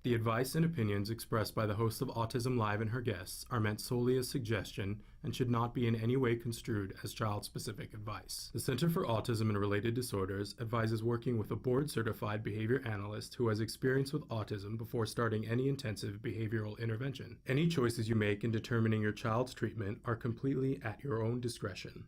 The advice and opinions expressed by the host of Autism Live and her guests are meant solely as suggestion and should not be in any way construed as child-specific advice. The Center for Autism and Related Disorders advises working with a board-certified behavior analyst who has experience with autism before starting any intensive behavioral intervention. Any choices you make in determining your child's treatment are completely at your own discretion.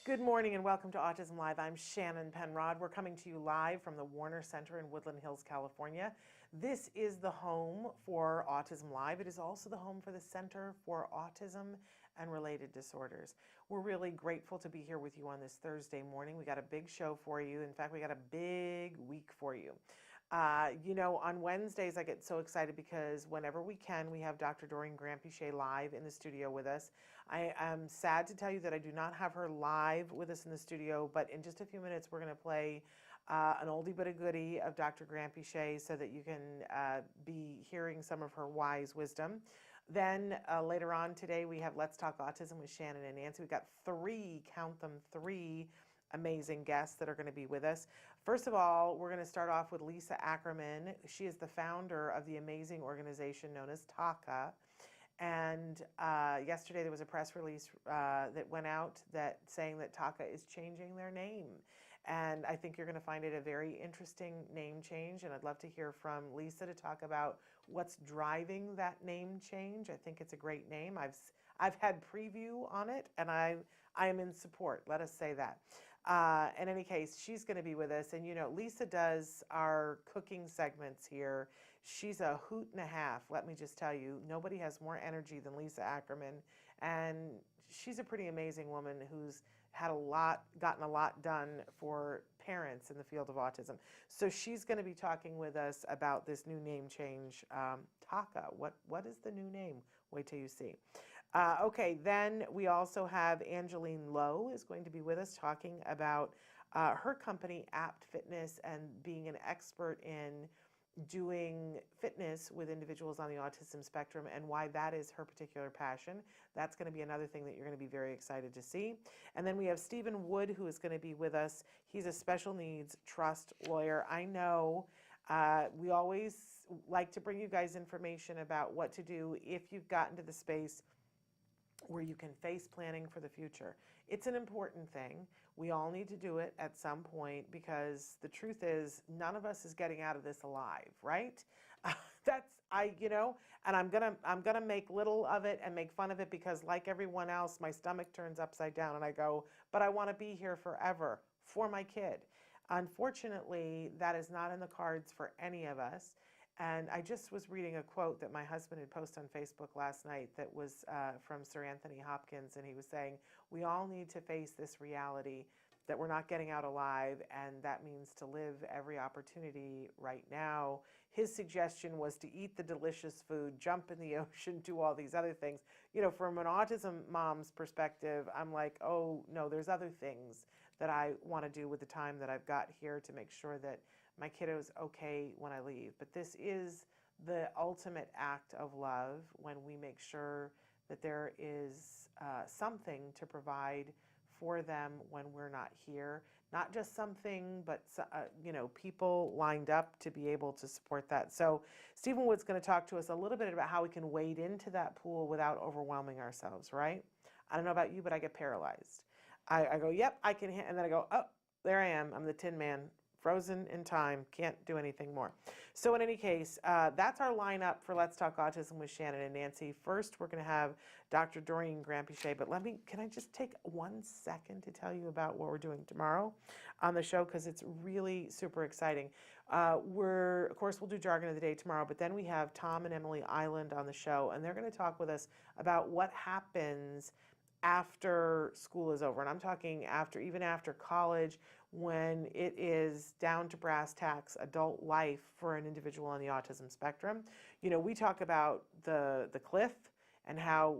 Good morning and welcome to Autism Live. I'm Shannon Penrod. We're coming to you live from the Warner Center in Woodland Hills, California. This is the home for Autism Live. It is also the home for the Center for Autism and Related Disorders. We're really grateful to be here with you on this Thursday morning. We got a big show for you. In fact, we got a big week for you. On Wednesdays, I get so excited because whenever we can, we have Dr. Doreen Granpeesheh live in the studio with us. I am sad to tell you that I do not have her live with us in the studio, but in just a few minutes, we're going to play an oldie but a goodie of Dr. Granpeesheh so that you can be hearing some of her wise wisdom. Then later on today, we have Let's Talk Autism with Shannon and Nancy. We've got three amazing guests that are going to be with us. First of all, we're going to start off with Lisa Ackerman. She is the founder of the amazing organization known as TACA. And yesterday there was a press release that went out that saying that TACA is changing their name. And I think you're going to find it a very interesting name change. And I'd love to hear from Lisa to talk about what's driving that name change. I think it's a great name. I've had preview on it, and I am in support. Let us say that. In any case, she's going to be with us. And, Lisa does our cooking segments here. She's a hoot and a half, let me just tell you. Nobody has more energy than Lisa Ackerman. And she's a pretty amazing woman who's gotten a lot done for parents in the field of autism. So she's going to be talking with us about this new name change, TACA. What is the new name? Wait till you see. Okay, then we also have Angeline Lowe is going to be with us talking about her company, Apt Fitness, and being an expert in doing fitness with individuals on the autism spectrum and why that is her particular passion. That's going to be another thing that you're going to be very excited to see. And then we have Stephen Wood, who is going to be with us. He's a special needs trust lawyer. I know we always like to bring you guys information about what to do if you've gotten to the space where you can face planning for the future. It's an important thing. We all need to do it at some point because the truth is none of us is getting out of this alive, right? And I'm gonna make little of it and make fun of it because like everyone else, my stomach turns upside down and I go, but I want to be here forever for my kid. Unfortunately, that is not in the cards for any of us. And I just was reading a quote that my husband had posted on Facebook last night that was from Sir Anthony Hopkins, and he was saying, we all need to face this reality that we're not getting out alive, and that means to live every opportunity right now. His suggestion was to eat the delicious food, jump in the ocean, do all these other things. From an autism mom's perspective, I'm like, oh, no, there's other things that I want to do with the time that I've got here to make sure that my kiddo's okay when I leave. But this is the ultimate act of love when we make sure that there is something to provide for them when we're not here. Not just something, but people lined up to be able to support that. So Stephen Wood's going to talk to us a little bit about how we can wade into that pool without overwhelming ourselves, right? I don't know about you, but I get paralyzed. I go, yep, I can, and then I go, oh, there I am. I'm the Tin Man. Frozen in time, can't do anything more. So in any case, that's our lineup for Let's Talk Autism with Shannon and Nancy. First, we're going to have Dr. Doreen Granpeesheh, but can I just take 1 second to tell you about what we're doing tomorrow on the show, because it's really super exciting. Of course, we'll do Jargon of the Day tomorrow, but then we have Tom and Emily Island on the show, and they're going to talk with us about what happens after school is over. And I'm talking after, even after college, when it is down to brass tacks adult life for an individual on the autism spectrum. You know, we talk about the cliff and how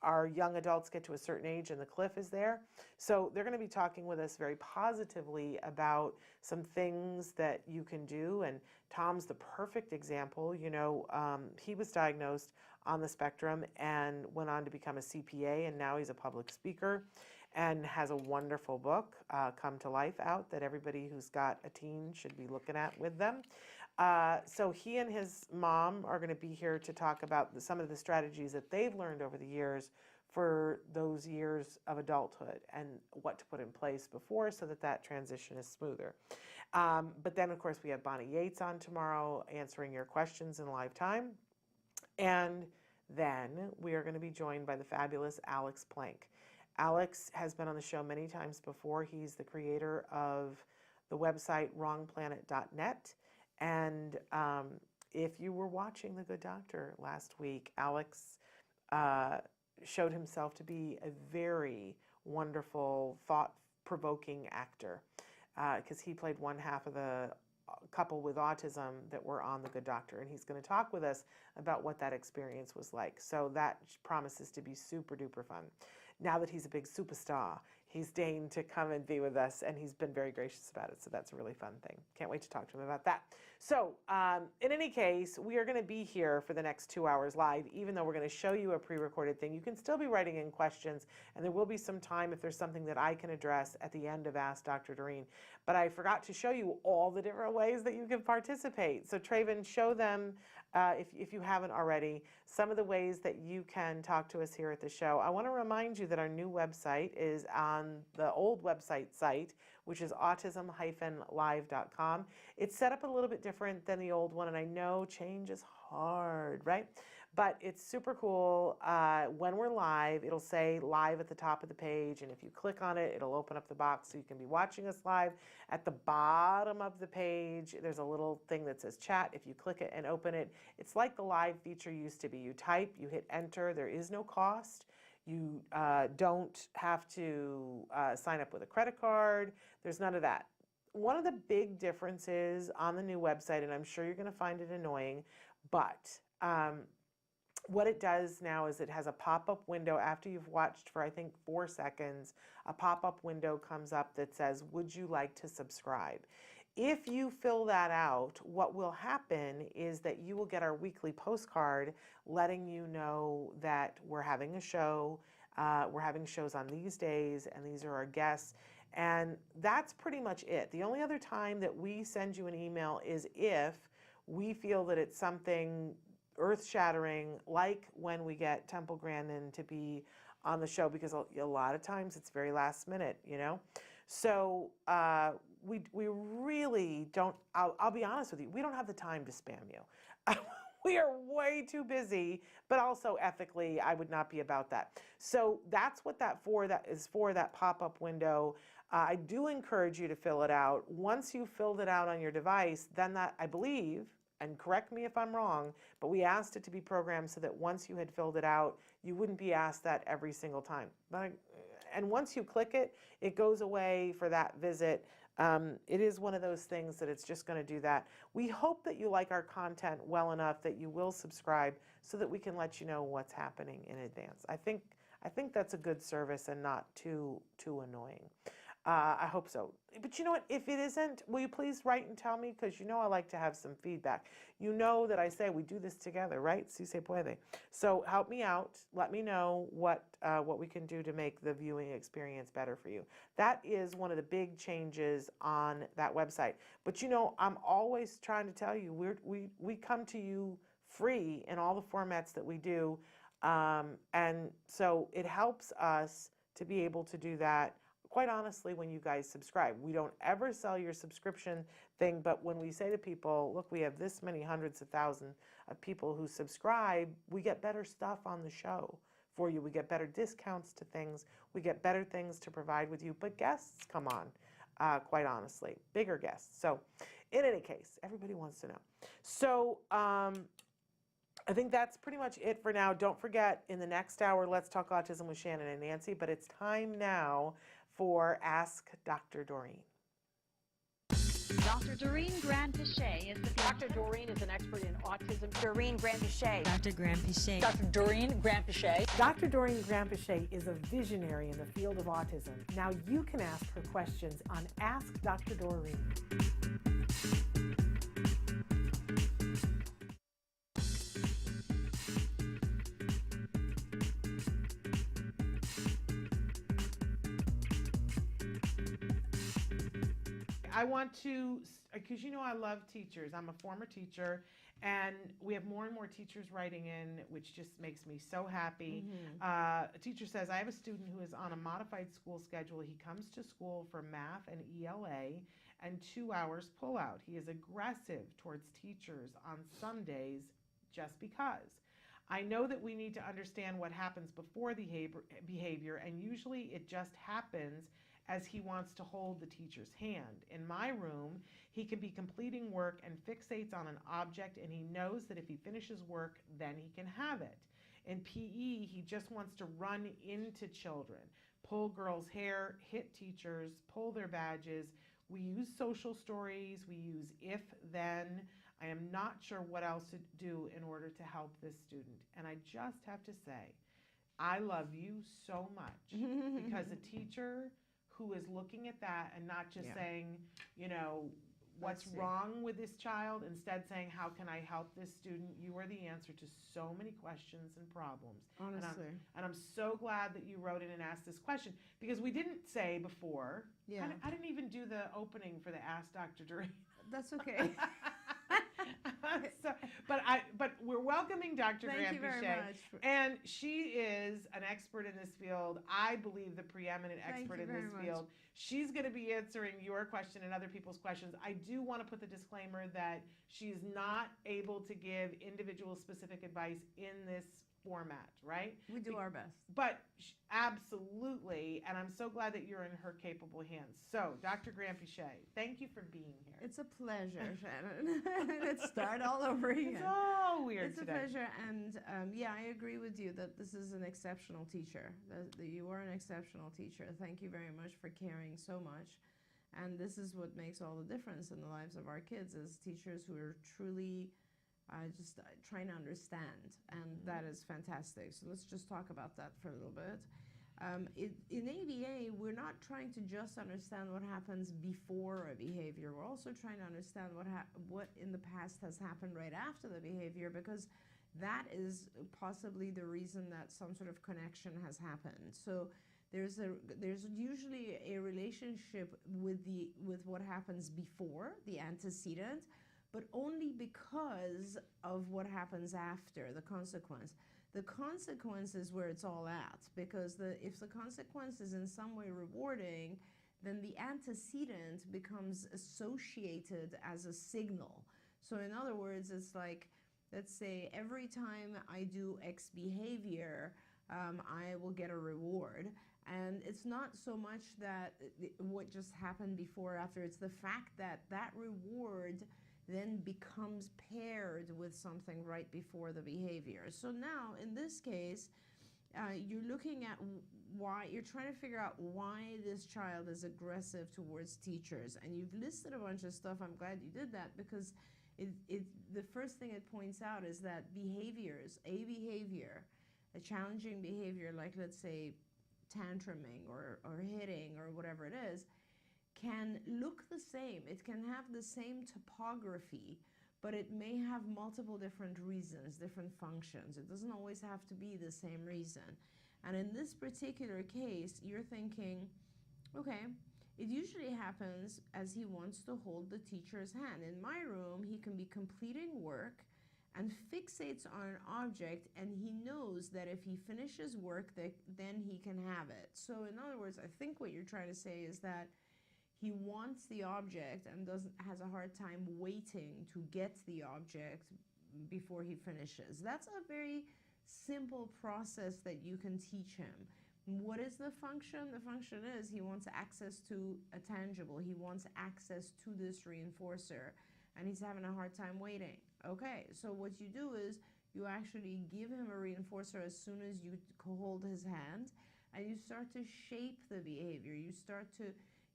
our young adults get to a certain age and the cliff is there. So they're going to be talking with us very positively about some things that you can do. And Tom's the perfect example. You know, he was diagnosed on the spectrum and went on to become a CPA, and now he's a public speaker and has a wonderful book, Come to Life, out that everybody who's got a teen should be looking at with them. So he and his mom are going to be here to talk about some of the strategies that they've learned over the years for those years of adulthood and what to put in place before so that that transition is smoother. But then, of course, we have Bonnie Yates on tomorrow answering your questions in live time. And then we are going to be joined by the fabulous Alex Plank. Alex has been on the show many times before. He's the creator of the website wrongplanet.net. And if you were watching The Good Doctor last week, Alex showed himself to be a very wonderful, thought-provoking actor because he played one half of the couple with autism that were on The Good Doctor, and he's going to talk with us about what that experience was like. So that promises to be super duper fun. Now that he's a big superstar, he's deigned to come and be with us, and he's been very gracious about it. So that's a really fun thing. Can't wait to talk to him about that. So in any case, we are going to be here for the next 2 hours live, even though we're going to show you a pre-recorded thing. You can still be writing in questions, and there will be some time if there's something that I can address at the end of Ask Dr. Doreen. But I forgot to show you all the different ways that you can participate. So Traven, show them, if you haven't already, some of the ways that you can talk to us here at the show. I want to remind you that our new website is on the old website site, which is autism-live.com. It's set up a little bit different than the old one, and I know change is hard, right? But it's super cool. When we're live, it'll say live at the top of the page, and if you click on it, it'll open up the box so you can be watching us live. At the bottom of the page, there's a little thing that says chat. If you click it and open it, it's like the live feature used to be. You type, you hit enter, there is no cost. You don't have to sign up with a credit card. There's none of that. One of the big differences on the new website, and I'm sure you're going to find it annoying, but what it does now is it has a pop-up window after you've watched for, I think, 4 seconds. A pop-up window comes up that says, would you like to subscribe? If you fill that out, what will happen is that you will get our weekly postcard letting you know that we're having a show. We're having shows on these days, and these are our guests. And that's pretty much it. The only other time that we send you an email is if we feel that it's something earth-shattering, like when we get Temple Grandin to be on the show, because a lot of times it's very last minute, you know. So we really don't, I'll be honest with you, we don't have the time to spam you. We are way too busy, but also ethically, I would not be about that. So that's what that is for, that pop-up window. I do encourage you to fill it out. Once you've filled it out on your device, then that, I believe, and correct me if I'm wrong, but we asked it to be programmed so that once you had filled it out, you wouldn't be asked that every single time. And once you click it, it goes away for that visit. It is one of those things that it's just going to do that. We hope that you like our content well enough that you will subscribe so that we can let you know what's happening in advance. I think that's a good service and not too annoying. I hope so. But you know what? If it isn't, will you please write and tell me? Because you know I like to have some feedback. You know that I say we do this together, right? Si se puede. So help me out. Let me know what we can do to make the viewing experience better for you. That is one of the big changes on that website. But you know, I'm always trying to tell you, we come to you free in all the formats that we do. And so it helps us to be able to do that. Quite honestly, when you guys subscribe, we don't ever sell your subscription thing, but when we say to people, look, we have this many hundreds of thousands of people who subscribe, we get better stuff on the show for you. We get better discounts to things. We get better things to provide with you, but guests come on, quite honestly, bigger guests. So in any case, everybody wants to know. So I think that's pretty much it for now. Don't forget, in the next hour, let's talk autism with Shannon and Nancy, but it's time now for Ask Dr. Doreen. Dr. Doreen Grand-Pichet is the Dr. Doreen is an expert in autism. Doreen Grand-Pichet. Dr. Grand-Pichet. Dr. Doreen Grand-Pichet. Dr. Doreen Grand-Pichet is a visionary in the field of autism. Now you can ask her questions on Ask Dr. Doreen. I want to, because you know I love teachers. I'm a former teacher, and we have more and more teachers writing in, which just makes me so happy. A teacher says, I have a student who is on a modified school schedule. He comes to school for math and ELA and 2 hours pull-out. He is aggressive towards teachers on some days just because. I know that we need to understand what happens before the behavior, and usually it just happens as he wants to hold the teacher's hand. In my room, he can be completing work and fixates on an object, and he knows that if he finishes work, then he can have it. In PE, he just wants to run into children, pull girls' hair, hit teachers, pull their badges. We use social stories, we use if, then. I am not sure what else to do in order to help this student. And I just have to say, I love you so much because a teacher who is looking at that and not just saying, you know, what's wrong with this child, instead saying, how can I help this student? You are the answer to so many questions and problems. Honestly. And I'm so glad that you wrote in and asked this question, because we didn't say before, I didn't even do the opening for the Ask Dr. Doreen. That's okay. But we're welcoming Dr. Thank you very Grand-Pichet, much. and she is an expert in this field. I believe the preeminent expert in this field. She's going to be answering your question and other people's questions. I do want to put the disclaimer that she's not able to give individual specific advice in this format, right? We do our best. But absolutely, and I'm so glad that you're in her capable hands. So, Dr. Grand-Pichet, thank you for being here. It's a pleasure, Shannon. Let's start all over again. It's all weird It's today. a pleasure, and I agree with you that this is an exceptional teacher. That you are an exceptional teacher. Thank you very much for caring so much. And this is what makes all the difference in the lives of our kids, is teachers who are truly just trying to understand, and that is fantastic. So let's just talk about that for a little bit. In ABA, we're not trying to just understand what happens before a behavior. We're also trying to understand what in the past has happened right after the behavior, because that is possibly the reason that some sort of connection has happened. So there's usually a relationship with what happens before, the antecedent, but only because of what happens after, the consequence. The consequence is where it's all at, because if the consequence is in some way rewarding, then the antecedent becomes associated as a signal. So in other words, it's like, let's say every time I do X behavior, I will get a reward. And it's not so much that what just happened before or after, it's the fact that that reward then becomes paired with something right before the behavior. So now, in this case, you're looking at why, you're trying to figure out why this child is aggressive towards teachers. And you've listed a bunch of stuff. I'm glad you did that, because the first thing it points out is that a challenging behavior, like let's say tantruming or hitting or whatever it is, can look the same. It can have the same topography, but it may have multiple different reasons, different functions. It doesn't always have to be the same reason. And in this particular case, you're thinking, okay, it usually happens as he wants to hold the teacher's hand. In my room, he can be completing work and fixates on an object, and he knows that if he finishes work, then he can have it. So in other words, I think what you're trying to say is that he wants the object and has a hard time waiting to get the object before he finishes. That's a very simple process that you can teach him. What is the function? The function is he wants access to a tangible. He wants access to this reinforcer, and he's having a hard time waiting. Okay, so what you do is You actually give him a reinforcer as soon as you hold his hand, and you start to shape the behavior. You start to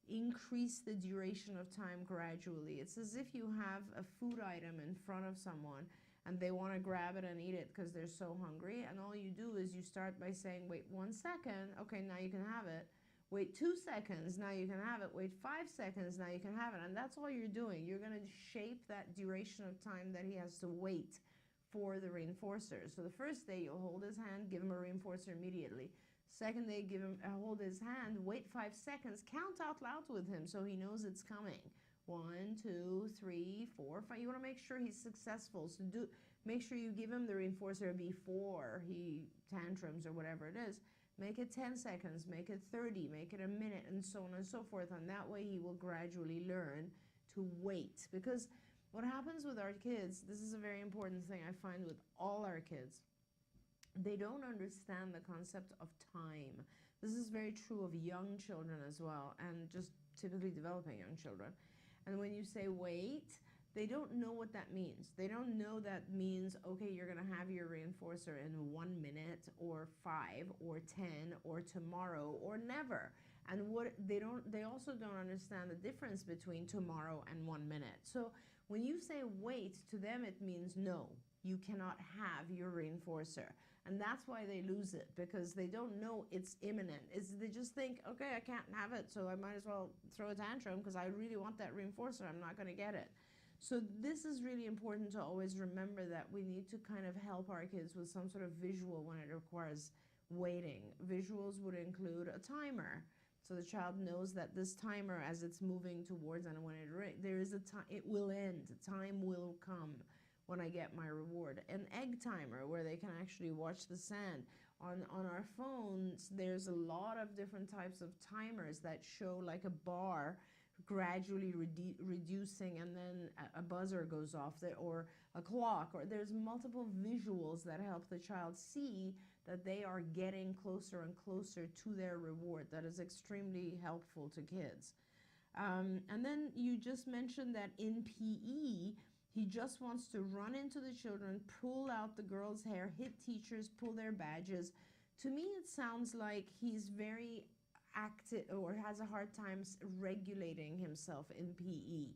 increase the duration of time gradually. It's as if you have a food item in front of someone and they want to grab it and eat it because they're so hungry, and all you do is you start by saying, wait 1 second, okay, now you can have it. Wait 2 seconds, now you can have it. Wait 5 seconds, now you can have it. And that's all you're doing. You're going to shape that duration of time that he has to wait for the reinforcer. So the first day you'll hold his hand, give him a reinforcer immediately. Second day, give him hold his hand, wait 5 seconds, count out loud with him so he knows it's coming. 1, 2, 3, 4, 5. You want to make sure he's successful. So make sure you give him the reinforcer before he tantrums or whatever it is. Make it 10 seconds, make it 30, make it a minute, and so on and so forth. And that way he will gradually learn to wait. Because what happens with our kids, this is a very important thing I find with all our kids, they don't understand the concept of time. This is very true of young children as well, and just typically developing young children. And when you say wait, they don't know what that means. They don't know that means, okay, you're going to have your reinforcer in 1 minute or 5 or 10 or tomorrow or never. And they also don't understand the difference between tomorrow and 1 minute. So when you say wait, to them it means no, you cannot have your reinforcer. And that's why they lose it, because they don't know it's imminent. They just think, okay, I can't have it, so I might as well throw a tantrum because I really want that reinforcer. I'm not going to get it. So this is really important to always remember, that we need to kind of help our kids with some sort of visual when it requires waiting. Visuals would include a timer. So the child knows that this timer, as it's moving towards, and when there is a time, it will end. Time will come when I get my reward. An egg timer, where they can actually watch the sand. On our phones, there's a lot of different types of timers that show like a bar gradually reducing, and then a buzzer goes off there, or a clock, or there's multiple visuals that help the child see that they are getting closer and closer to their reward. That is extremely helpful to kids. And then you just mentioned that in PE, he just wants to run into the children, pull out the girls' hair, hit teachers, pull their badges. To me, it sounds like he's very active or has a hard time regulating himself in PE.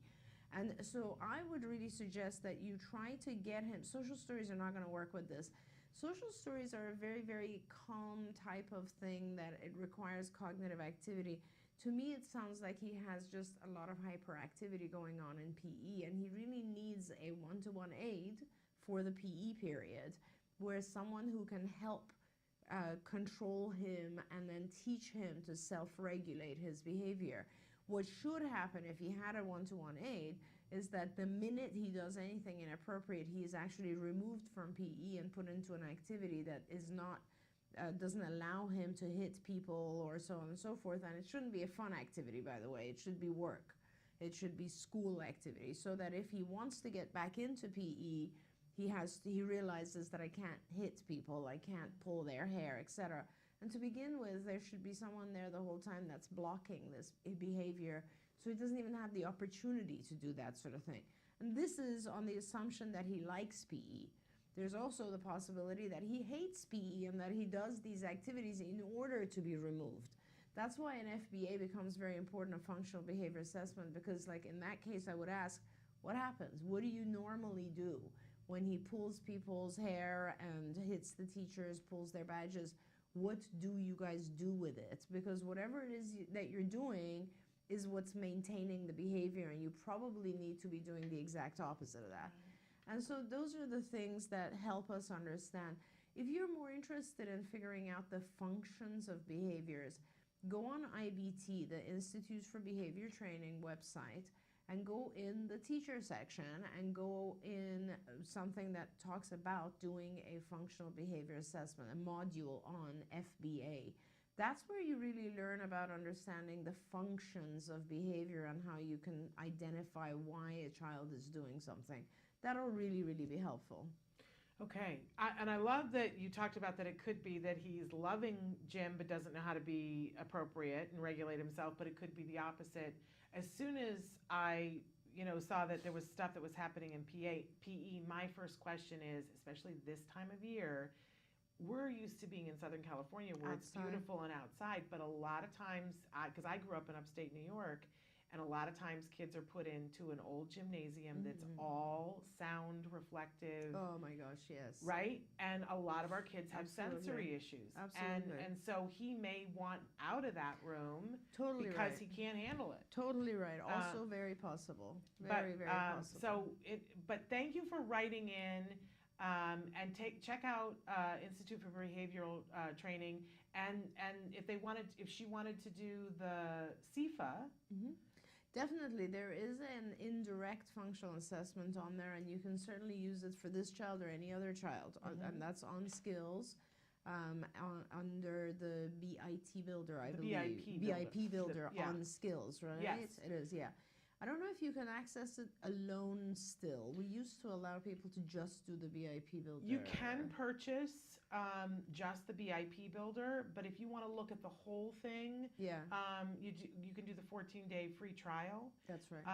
And so I would really suggest that you try to get him. Social stories are not going to work with this. Social stories are a very, very calm type of thing that it requires cognitive activity. To me, it sounds like he has just a lot of hyperactivity going on in PE, and he really needs a one-to-one aid for the PE period, where someone who can help control him and then teach him to self-regulate his behavior. What should happen if he had a one-to-one aid is that the minute he does anything inappropriate, he is actually removed from PE and put into an activity that is not doesn't allow him to hit people or so on and so forth. And it shouldn't be a fun activity, by the way. It should be work. It should be school activity, so that if he wants to get back into PE, he realizes that I can't hit people, I can't pull their hair, etc. And to begin with, there should be someone there the whole time that's blocking this behavior, so he doesn't even have the opportunity to do that sort of thing. And this is on the assumption that he likes PE. There's also the possibility that he hates PE and that he does these activities in order to be removed. That's why an FBA becomes very important, a functional behavior assessment, because like in that case, I would ask, what happens? What do you normally do when he pulls people's hair and hits the teachers, pulls their badges? What do you guys do with it? Because whatever it is that you're doing is what's maintaining the behavior, and you probably need to be doing the exact opposite of that. And so those are the things that help us understand. If you're more interested in figuring out the functions of behaviors, go on IBT, the Institutes for Behavior Training website, and go in the teacher section and go in something that talks about doing a functional behavior assessment, a module on FBA. That's where you really learn about understanding the functions of behavior and how you can identify why a child is doing something. That'll really, really be helpful. Okay, and I love that you talked about that it could be that he's loving Jim but doesn't know how to be appropriate and regulate himself, but it could be the opposite. As soon as I, saw that there was stuff that was happening in PE, my first question is, especially this time of year, we're used to being in Southern California where it's Outside. beautiful and outside, but a lot of times, because I grew up in upstate New York, and a lot of times kids are put into an old gymnasium that's all sound reflective, Oh my gosh, yes. right? And a lot of our kids have Absolutely. sensory issues. Absolutely. And so he may want out of that room Totally because right. he can't handle it. Totally right. Also very possible. Very, very possible. But thank you for writing in, and check out Institute for Behavioral Training, and if she wanted to do the CIFA. Definitely, there is an indirect functional assessment on there, and you can certainly use it for this child or any other child, and that's on skills under the BIT builder, I believe. BIP builder on skills, right? Yes. It is, yeah. I don't know if you can access it alone still. We used to allow people to just do the BIP builder. You can purchase just the BIP builder, but if you want to look at the whole thing, you can do the 14-day free trial. That's right.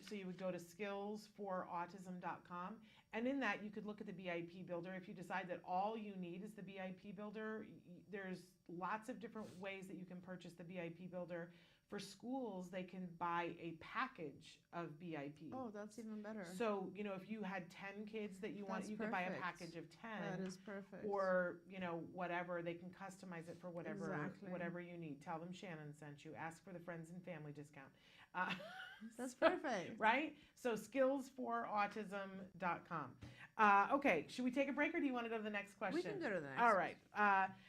So you would go to skillsforautism.com, and in that you could look at the BIP builder. If you decide that all you need is the BIP builder, there's lots of different ways that you can purchase the BIP builder. For schools, they can buy a package of BIP. Oh, that's even better. So, if you had 10 kids that you want, you could buy a package of 10. That is perfect. Or, whatever, they can customize it for whatever you need. Tell them Shannon sent you. Ask for the friends and family discount. That's perfect. Right? So skillsforautism.com. Okay, should we take a break or do you want to go to the next question? We can go to the next. All right.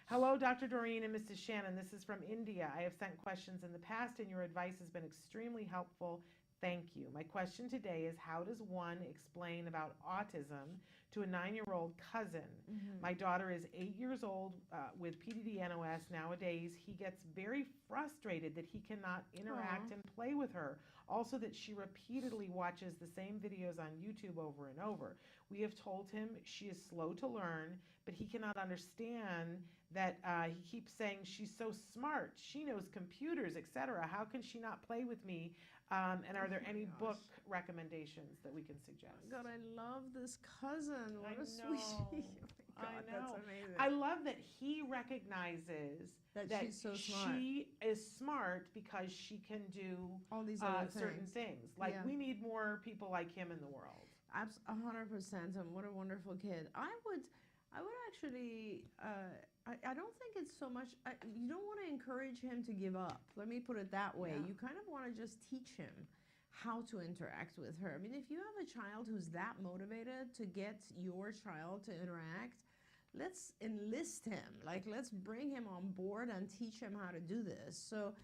Hello, Dr. Doreen and Mrs. Shannon. This is from India. I have sent questions in the past and your advice has been extremely helpful. Thank you. My question today is, how does one explain about autism to a 9-year-old cousin? My daughter is 8 years old with PDD-NOS. Nowadays, he gets very frustrated that he cannot interact and play with her. Also that she repeatedly watches the same videos on YouTube over and over. We have told him she is slow to learn, but he cannot understand that he keeps saying she's so smart. She knows computers, etc. How can she not play with me? And are there any book recommendations that we can suggest? God, I love this cousin. What a sweetie. Oh my God, that's amazing. I love that he recognizes that she's so smart. She is smart because she can do all these other certain things. Like we need more people like him in the world. 100%. And what a wonderful kid. I would actually. I don't think it's so much. You don't want to encourage him to give up. Let me put it that way. You kind of want to just teach him how to interact with her. I mean, if you have a child who's that motivated to get your child to interact, let's enlist him. Like, let's bring him on board and teach him how to do this. So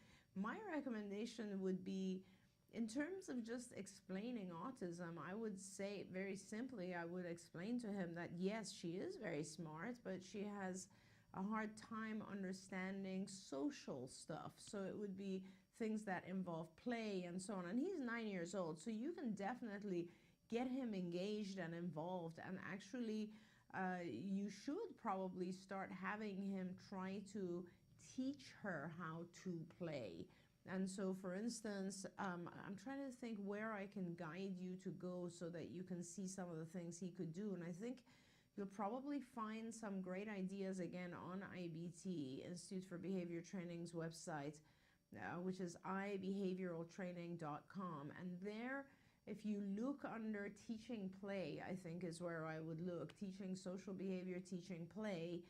my recommendation would be, in terms of just explaining autism, I would say very simply, I would explain to him that yes, she is very smart, but she has a hard time understanding social stuff. So it would be things that involve play and so on. And he's 9 years old, so you can definitely get him engaged and involved. And actually, you should probably start having him try to teach her how to play. And so, for instance, I'm trying to think where I can guide you to go so that you can see some of the things he could do. And I think you'll probably find some great ideas again on IBT, Institute for Behavior Training's website, which is ibehavioraltraining.com. And there, if you look under teaching play, I think is where I would look, teaching social behavior, teaching play,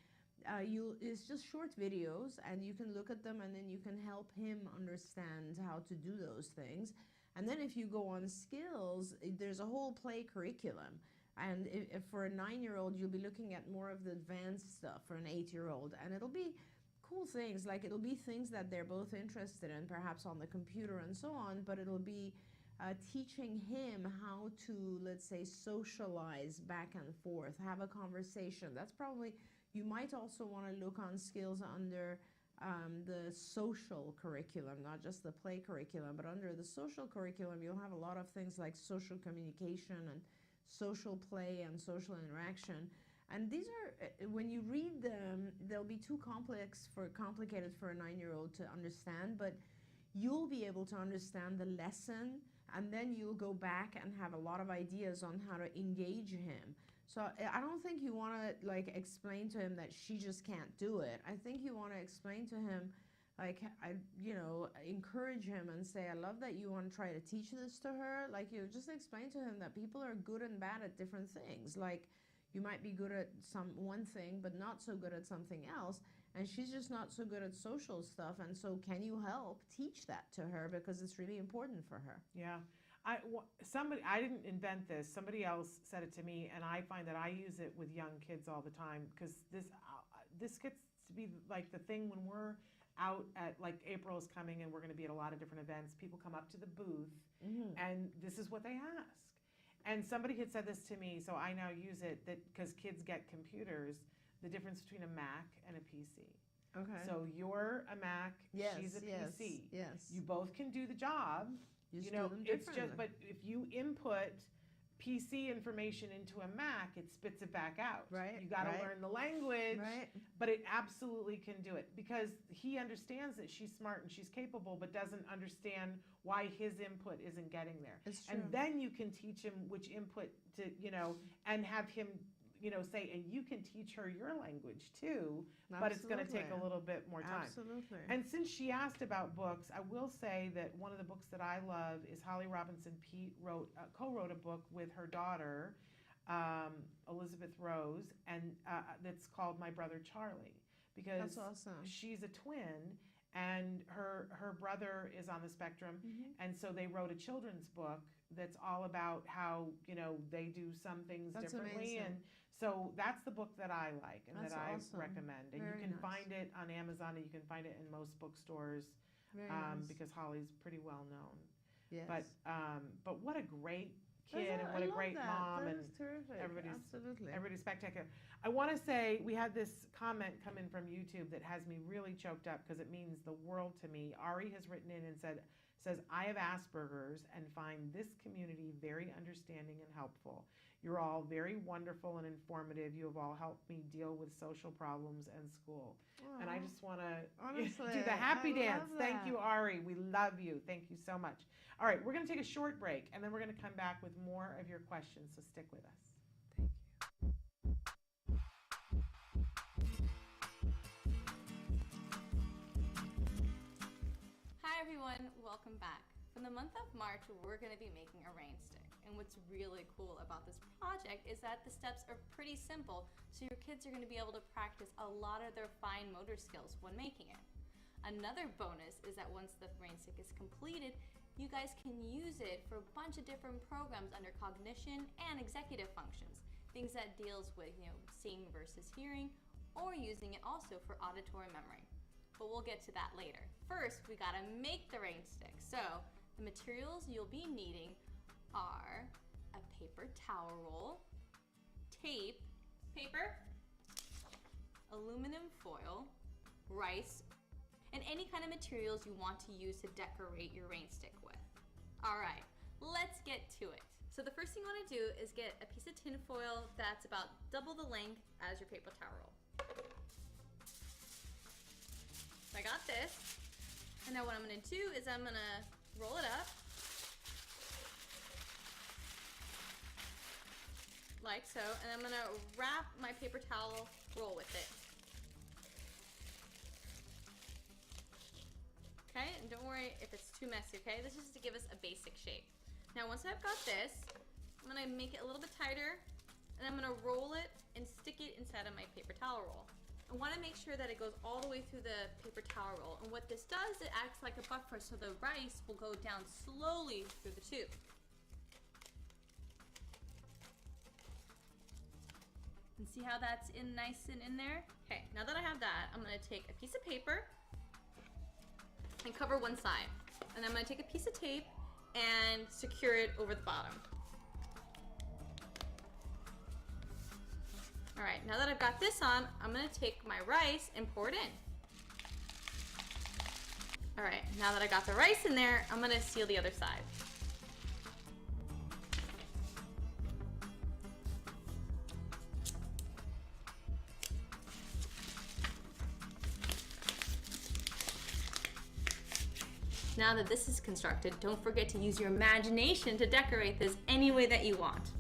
it's just short videos, and you can look at them and then you can help him understand how to do those things. And then if you go on skills, there's a whole play curriculum. And if for a 9-year-old, you'll be looking at more of the advanced stuff for an 8-year-old. And it'll be cool things, like it'll be things that they're both interested in, perhaps on the computer and so on, but it'll be teaching him how to, let's say, socialize back and forth, have a conversation. That's probably, you might also want to look on skills under the social curriculum, not just the play curriculum, but under the social curriculum, you'll have a lot of things like social communication and social play and social interaction. And these are, when you read them, they'll be too complicated for a 9-year-old to understand, but you'll be able to understand the lesson and then you'll go back and have a lot of ideas on how to engage him. So I don't think you want to like explain to him that she just can't do it. I think you want to explain to him, like, encourage him and say, I love that you want to try to teach this to her. Like, you just explain to him that people are good and bad at different things. Like, you might be good at one thing, but not so good at something else. And she's just not so good at social stuff. And so can you help teach that to her, because it's really important for her? Yeah. I didn't invent this. Somebody else said it to me, and I find that I use it with young kids all the time, because this gets to be like the thing when we're out at, like, April is coming and we're going to be at a lot of different events. People come up to the booth, and this is what they ask. And somebody had said this to me, so I now use it, that because kids get computers, the difference between a Mac and a PC. Okay. So you're a Mac, Yes, she's a yes, PC. yes. You both can do the job. Just You know, do them it's differently. just, but if you input PC information into a Mac, it spits it back out. Right, You got to right. learn the language. Right. But it absolutely can do it, because he understands that she's smart and she's capable, but doesn't understand why his input isn't getting there. It's true. And then you can teach him which input to, and have him, say, and you can teach her your language too, but it's going to take a Absolutely. little bit more time. Absolutely. And since she asked about books, I will say that one of the books that I love is Holly Robinson Peete co-wrote a book with her daughter, Elizabeth Rose, and that's called My Brother Charlie, because That's awesome. she's a twin, and her brother is on the spectrum, and so they wrote a children's book that's all about how they do some things That's differently. amazing. And so that's the book that I like and That's that I awesome. recommend. And Very you can nice. find it on Amazon, and you can find it in most bookstores, Very nice. because Holly's pretty well known. Yes. But what a great kid, That's and what I a love great that. mom, That and is terrific. Absolutely. everybody's spectacular. I want to say we had this comment come in from YouTube that has me really choked up, because it means the world to me. Ari has written in and says, I have Asperger's and find this community very understanding and helpful. You're all very wonderful and informative. You have all helped me deal with social problems and school. And I Aw. just want to Honestly, do the happy I dance. love Thank that. you, Ari. We love you. Thank you so much. All right, we're going to take a short break, and then we're going to come back with more of your questions, so stick with us. Hi everyone, welcome back. For the month of March, we're going to be making a rain stick. And what's really cool about this project is that the steps are pretty simple, so your kids are going to be able to practice a lot of their fine motor skills when making it. Another bonus is that once the rain stick is completed, you guys can use it for a bunch of different programs under cognition and executive functions. Things that deals with, seeing versus hearing, or using it also for auditory memory. But we'll get to that later. First, we gotta make the rain stick. So, the materials you'll be needing are a paper towel roll, tape, paper, aluminum foil, rice, and any kind of materials you want to use to decorate your rain stick with. All right, let's get to it. So the first thing you wanna do is get a piece of tin foil that's about double the length as your paper towel roll. So I got this, and now what I'm gonna do is I'm gonna roll it up, like so, and I'm gonna wrap my paper towel roll with it. Okay, and don't worry if it's too messy, okay? This is to give us a basic shape. Now once I've got this, I'm gonna make it a little bit tighter, and I'm gonna roll it and stick it inside of my paper towel roll. I want to make sure that it goes all the way through the paper towel roll, and what this does, it acts like a buffer so the rice will go down slowly through the tube. And see how that's in nice and in there? Okay, now that I have that, I'm going to take a piece of paper and cover one side, and I'm going to take a piece of tape and secure it over the bottom. All right, now that I've got this on, I'm gonna take my rice and pour it in. All right, now that I got the rice in there, I'm gonna seal the other side. Now that this is constructed, don't forget to use your imagination to decorate this any way that you want.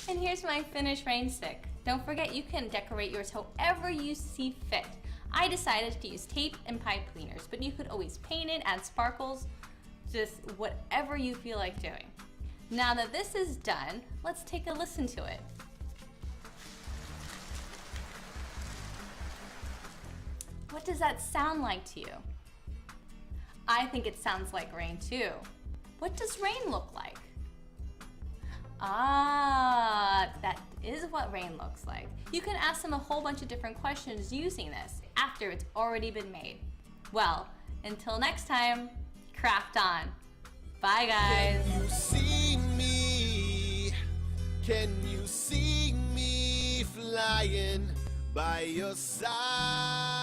And here's my finished rain stick. Don't forget you can decorate yours however you see fit. I decided to use tape and pipe cleaners, but you could always paint it, add sparkles, just whatever you feel like doing. Now that this is done, let's take a listen to it. What does that sound like to you? I think it sounds like rain too. What does rain look like? Ah, that is what rain looks like. You can ask them a whole bunch of different questions using this after it's already been made. Well, until next time, craft on. Bye guys. Can you see me? Can you see me flying by your side?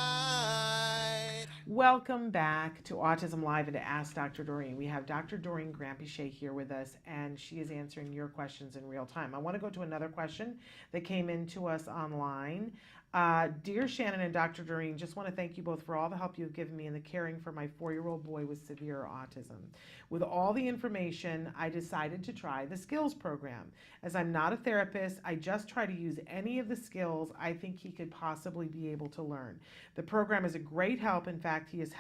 Welcome back to Autism Live and to Ask Dr. Doreen. We have Dr. Doreen Grampichet here with us, and she is answering your questions in real time. I want to go to another question that came in to us online. Dear Shannon and Dr. Doreen, just want to thank you both for all the help you've given me in the caring for my 4-year-old boy with severe autism. With all the information, I decided to try the skills program. As I'm not a therapist, I just try to use any of the skills I think he could possibly be able to learn. The program is a great help. In fact, he has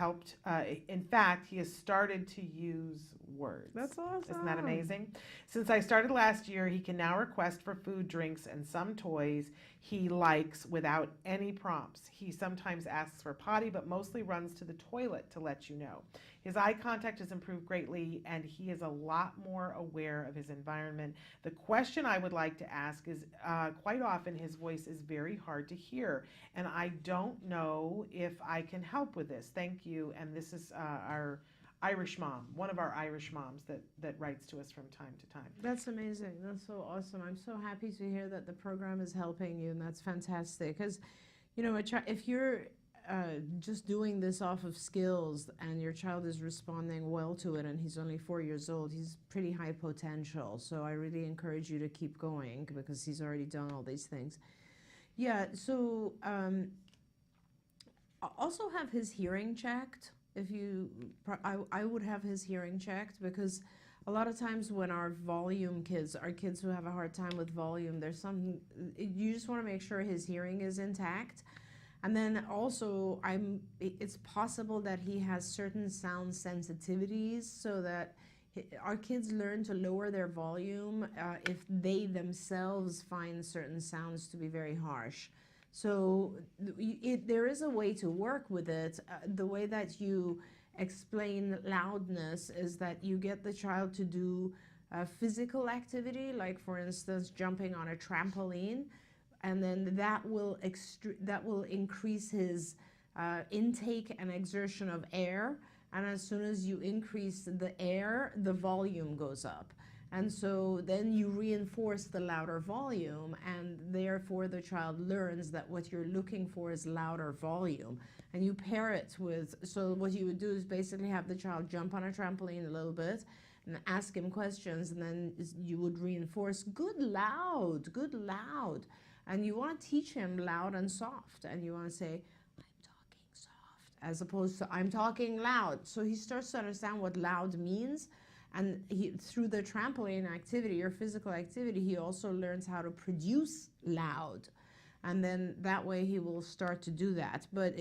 started to use words. That's awesome. Isn't that amazing? Since I started last year, he can now request for food, drinks, and some toys he likes without any prompts. He sometimes asks for potty, but mostly runs to the toilet, to let you know. His eye contact has improved greatly, and he is a lot more aware of his environment. The question I would like to ask is, quite often his voice is very hard to hear, and I don't know if I can help with this. Thank you. And this is our Irish mom, one of our Irish moms that writes to us from time to time. That's amazing. That's so awesome. I'm so happy to hear that the program is helping you, and that's fantastic. Because, you know, if you're just doing this off of skills and your child is responding well to it, and he's only 4 years old, he's pretty high potential. So I really encourage you to keep going because he's already done all these things. Yeah, so also have his hearing checked. I would have his hearing checked, because a lot of times when our kids who have a hard time with volume, you just want to make sure his hearing is intact. And then also, it's possible that he has certain sound sensitivities, so that our kids learn to lower their volume if they themselves find certain sounds to be very harsh. So there is a way to work with it. The way that you explain loudness is that you get the child to do physical activity, like for instance jumping on a trampoline, and then that will increase his intake and exertion of air. And as soon as you increase the air, the volume goes up. And so then you reinforce the louder volume, and therefore the child learns that what you're looking for is louder volume. And you pair it with, so what you would do is basically have the child jump on a trampoline a little bit and ask him questions, and then you would reinforce good loud, good loud. And you want to teach him loud and soft, and you want to say, I'm talking soft, as opposed to I'm talking loud. So he starts to understand what loud means. And through the trampoline activity or physical activity, he also learns how to produce loud. And then that way he will start to do that. But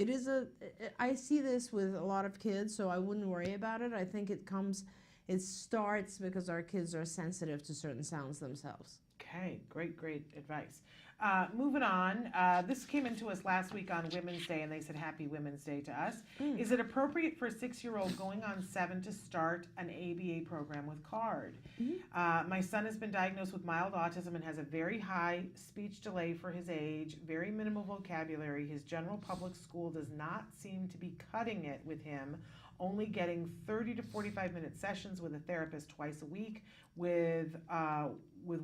I see this with a lot of kids, so I wouldn't worry about it. I think it starts because our kids are sensitive to certain sounds themselves. Okay, great advice. Moving on, this came into us last week on Women's Day, and they said Happy Women's Day to us. Is it appropriate for a 6-year-old going on 7 to start an ABA program with CARD? My son has been diagnosed with mild autism and has a very high speech delay for his age, very minimal vocabulary. His general public school does not seem to be cutting it with him, only getting 30 to 45-minute sessions with a therapist twice a week, with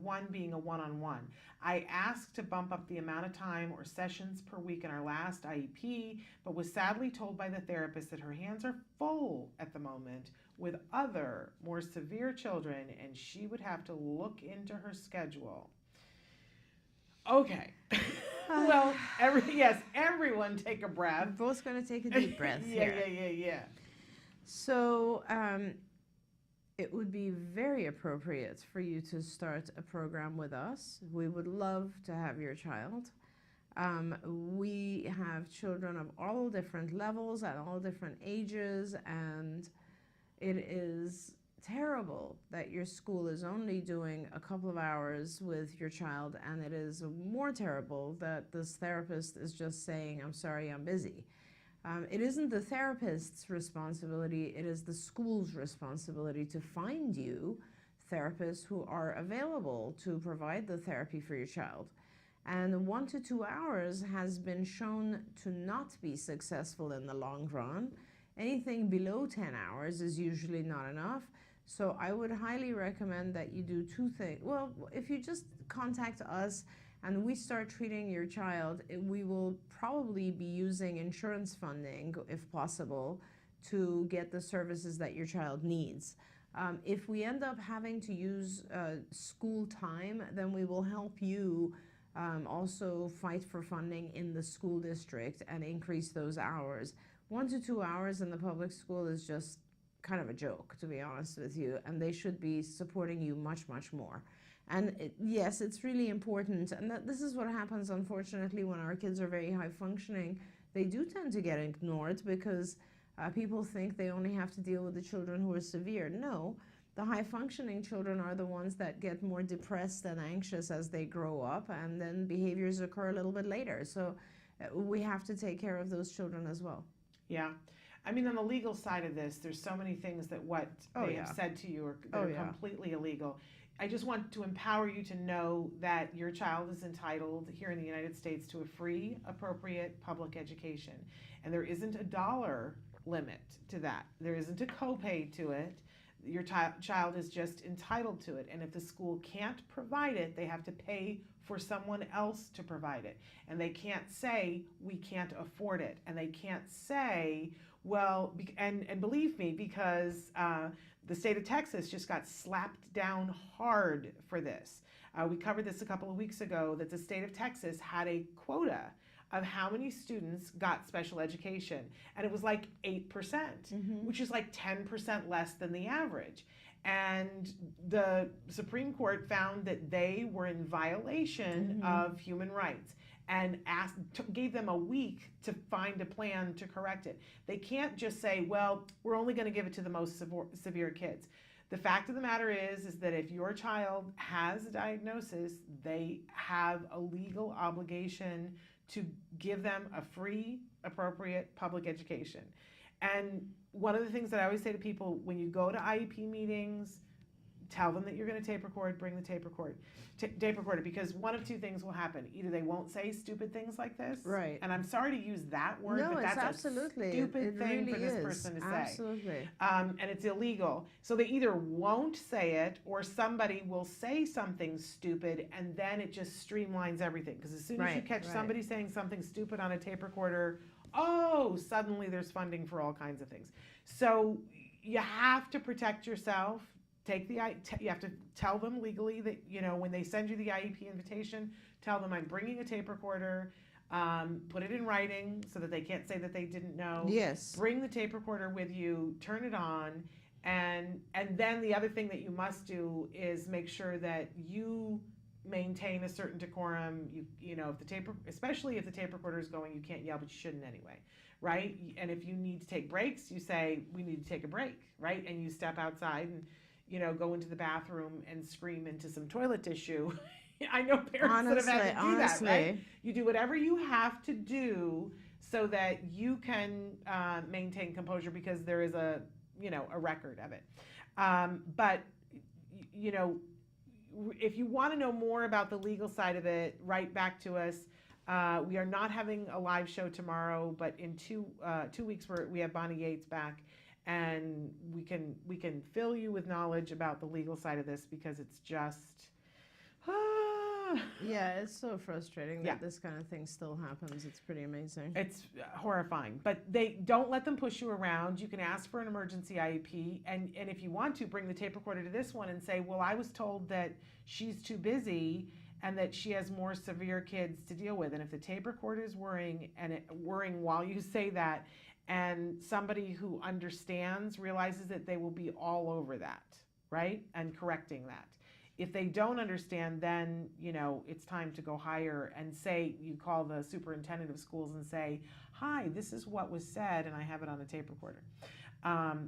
one being a one-on-one. I asked to bump up the amount of time or sessions per week in our last IEP, but was sadly told by the therapist that her hands are full at the moment with other, more severe children, and she would have to look into her schedule. Okay. Well, everyone take a breath. We're both going to take a deep breath here. Yeah. So it would be very appropriate for you to start a program with us. We would love to have your child. We have children of all different levels and all different ages, and it is terrible that your school is only doing a couple of hours with your child, and it is more terrible that this therapist is just saying, I'm sorry, I'm busy. It isn't the therapist's responsibility, it is the school's responsibility to find you therapists who are available to provide the therapy for your child. And 1 to 2 hours has been shown to not be successful in the long run. Anything below 10 hours is usually not enough. So I would highly recommend that you do 2 things. Well, if you just contact us and we start treating your child, we will probably be using insurance funding, if possible, to get the services that your child needs. If we end up having to use school time, then we will help you also fight for funding in the school district and increase those hours. 1 to 2 hours in the public school is just kind of a joke, to be honest with you, and they should be supporting you much, much more. And yes, it's really important, and this is what happens, unfortunately, when our kids are very high functioning. They do tend to get ignored because people think they only have to deal with the children who are severe. No, the high functioning children are the ones that get more depressed and anxious as they grow up, and then behaviors occur a little bit later. So we have to take care of those children as well. Yeah. I mean, on the legal side of this, there's so many things that they have said to you are completely illegal. I just want to empower you to know that your child is entitled here in the United States to a free, appropriate public education. And there isn't a dollar limit to that. There isn't a copay to it. Your child is just entitled to it. And if the school can't provide it, they have to pay for someone else to provide it. And they can't say, we can't afford it. And they can't say, well, and believe me, because the state of Texas just got slapped down hard for this. We covered this a couple of weeks ago, that the state of Texas had a quota of how many students got special education. And it was like 8%, which is like 10% less than the average. And the Supreme Court found that they were in violation of human rights and gave them a week to find a plan to correct it. They can't just say, well, we're only going to give it to the most severe kids. The fact of the matter is that if your child has a diagnosis, they have a legal obligation to give them a free, appropriate public education. And one of the things that I always say to people, when you go to IEP meetings, tell them that you're going to tape record, bring the tape recorder, because one of 2 things will happen. Either they won't say stupid things like this, right? And I'm sorry to use that word, no, but that's absolutely a stupid thing really for this person to say. Absolutely. And it's illegal. So they either won't say it, or somebody will say something stupid, and then it just streamlines everything. Because as soon as you catch somebody saying something stupid on a tape recorder, suddenly there's funding for all kinds of things. So you have to protect yourself. You have to tell them legally that, when they send you the IEP invitation, tell them I'm bringing a tape recorder, put it in writing so that they can't say that they didn't know. Yes. Bring the tape recorder with you, turn it on, and then the other thing that you must do is make sure that you maintain a certain decorum. Especially if the tape recorder is going, you can't yell, but you shouldn't anyway, right? And if you need to take breaks, you say, we need to take a break, right? And you step outside and go into the bathroom and scream into some toilet tissue. I know parents that have had to do that, right? You do whatever you have to do so that you can maintain composure, because there is a record of it. But if you want to know more about the legal side of it, write back to us. We are not having a live show tomorrow, but in 2 weeks we have Bonnie Yates back. And we can fill you with knowledge about the legal side of this, because it's just yeah, it's so frustrating that this kind of thing still happens. It's pretty amazing. It's horrifying. But they don't let them push you around. You can ask for an emergency IEP, and if you want to, bring the tape recorder to this one and say, well, I was told that she's too busy and that she has more severe kids to deal with. And if the tape recorder is worrying while you say that, and somebody who understands realizes that they will be all over that, right? And correcting that. If they don't understand, then, it's time to go higher and say, you call the superintendent of schools and say, hi, this is what was said, and I have it on the tape recorder.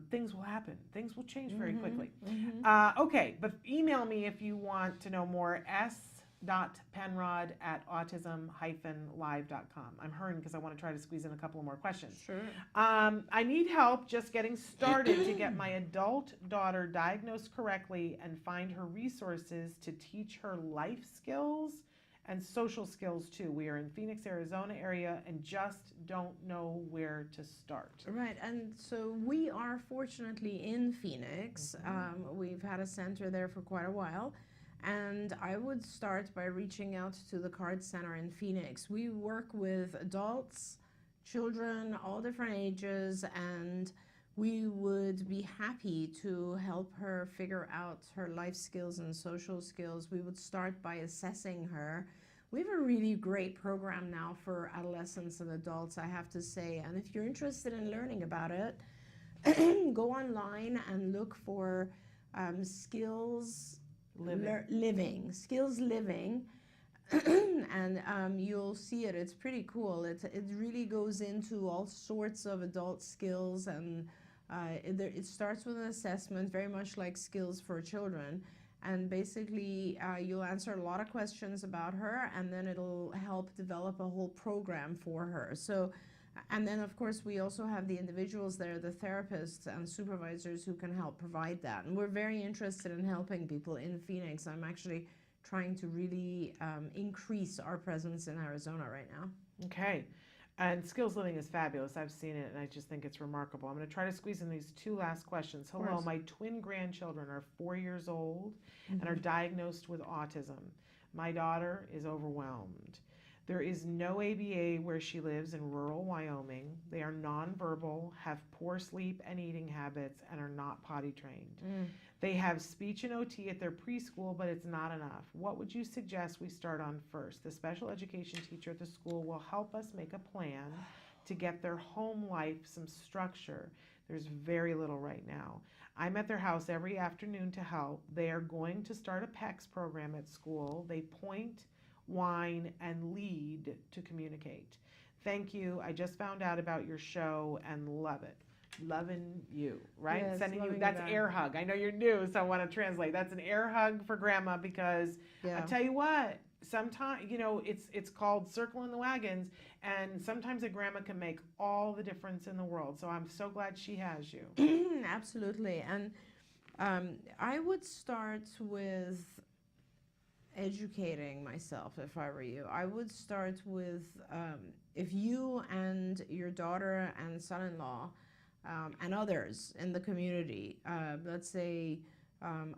Things will happen. Things will change very quickly. Okay, but email me if you want to know more, s.penrod@autism-live.com. I'm hurrying because I want to try to squeeze in a couple of more questions. Sure. I need help just getting started to get my adult daughter diagnosed correctly and find her resources to teach her life skills and social skills too. We are in Phoenix, Arizona area and just don't know where to start. Right, and so we are fortunately in Phoenix. We've had a center there for quite a while. And I would start by reaching out to the Card Center in Phoenix. We work with adults, children, all different ages, and we would be happy to help her figure out her life skills and social skills. We would start by assessing her. We have a really great program now for adolescents and adults, I have to say. And if you're interested in learning about it, go online and look for skills living. And you'll see it. It's pretty cool. It really goes into all sorts of adult skills, and it starts with an assessment, very much like Skills for Children. And basically, you'll answer a lot of questions about her, and then it'll help develop a whole program for her. So, and then of course we also have the individuals there, the therapists and supervisors who can help provide that. And we're very interested in helping people in Phoenix. I'm actually trying to really increase our presence in Arizona right now. Okay. And Skills Living is fabulous. I've seen it and I just think it's remarkable. I'm going to try to squeeze in these two last questions. Hello, my twin grandchildren are 4 years old and are diagnosed with autism. My daughter is overwhelmed. There is no ABA where she lives in rural Wyoming. They are nonverbal, have poor sleep and eating habits, and are not potty trained. They have speech and OT at their preschool, but it's not enough. What would you suggest we start on first? The special education teacher at the school will help us make a plan to get their home life some structure. There's very little right now. I'm at their house every afternoon to help. They are going to start a PECS program at school. They point, whine, and lead to communicate. Thank you. I just found out about your show and love it. Loving you, right? Yes, Sending you, loving that's that. air hug. I know you're new, so I want to translate. That's an air hug for grandma because I tell you what, sometimes, it's called circling the wagons, and sometimes a grandma can make all the difference in the world. So I'm so glad she has you. Absolutely. And I would start with educating myself if I were you. I would start with if you and your daughter and son-in-law and others in the community, let's say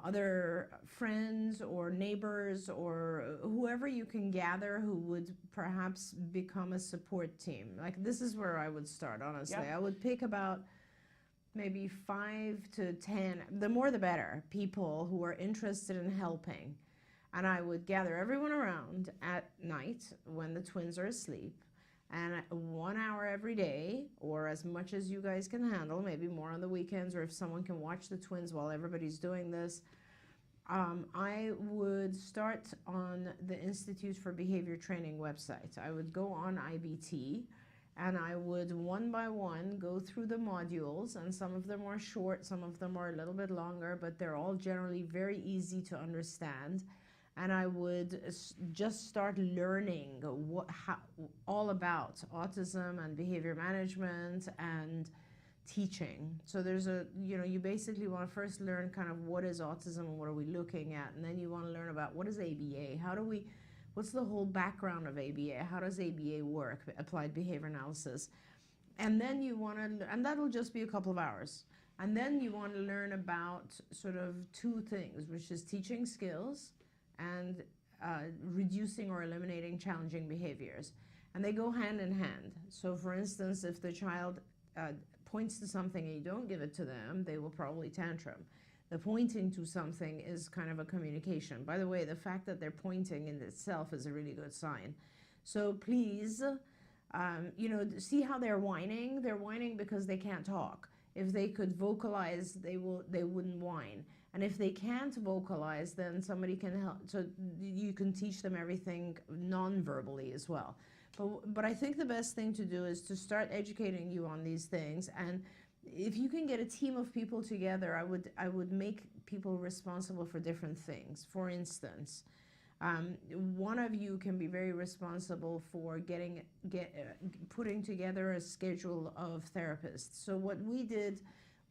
other friends or neighbors or whoever you can gather who would perhaps become a support team. Like, this is where I would start, honestly. I would pick about maybe 5 to 10, the more the better, people who are interested in helping. And I would gather everyone around at night when the twins are asleep, and 1 hour every day, or as much as you guys can handle, maybe more on the weekends, or if someone can watch the twins while everybody's doing this. I would start on the Institute for Behavior Training website. I would go on IBT, and I would one by one go through the modules, and some of them are short, some of them are a little bit longer, but they're all generally very easy to understand. And I would just start learning all about autism and behavior management and teaching. So there's you basically want to first learn kind of what is autism and what are we looking at, and then you want to learn about what is ABA, what's the whole background of ABA, how does ABA work, applied behavior analysis, and then you want to, and that'll just be a couple of hours. And then you want to learn about sort of two things, which is teaching skills and reducing or eliminating challenging behaviors. And they go hand in hand. So for instance, if the child points to something and you don't give it to them, they will probably tantrum. The pointing to something is kind of a communication. By the way, the fact that they're pointing in itself is a really good sign. So please, see how they're whining? They're whining because they can't talk. If they could vocalize, they wouldn't whine. And if they can't vocalize, then somebody can help. So you can teach them everything non-verbally as well. But I think the best thing to do is to start educating you on these things. And if you can get a team of people together, I would make people responsible for different things. For instance, one of you can be very responsible for putting together a schedule of therapists. So what we did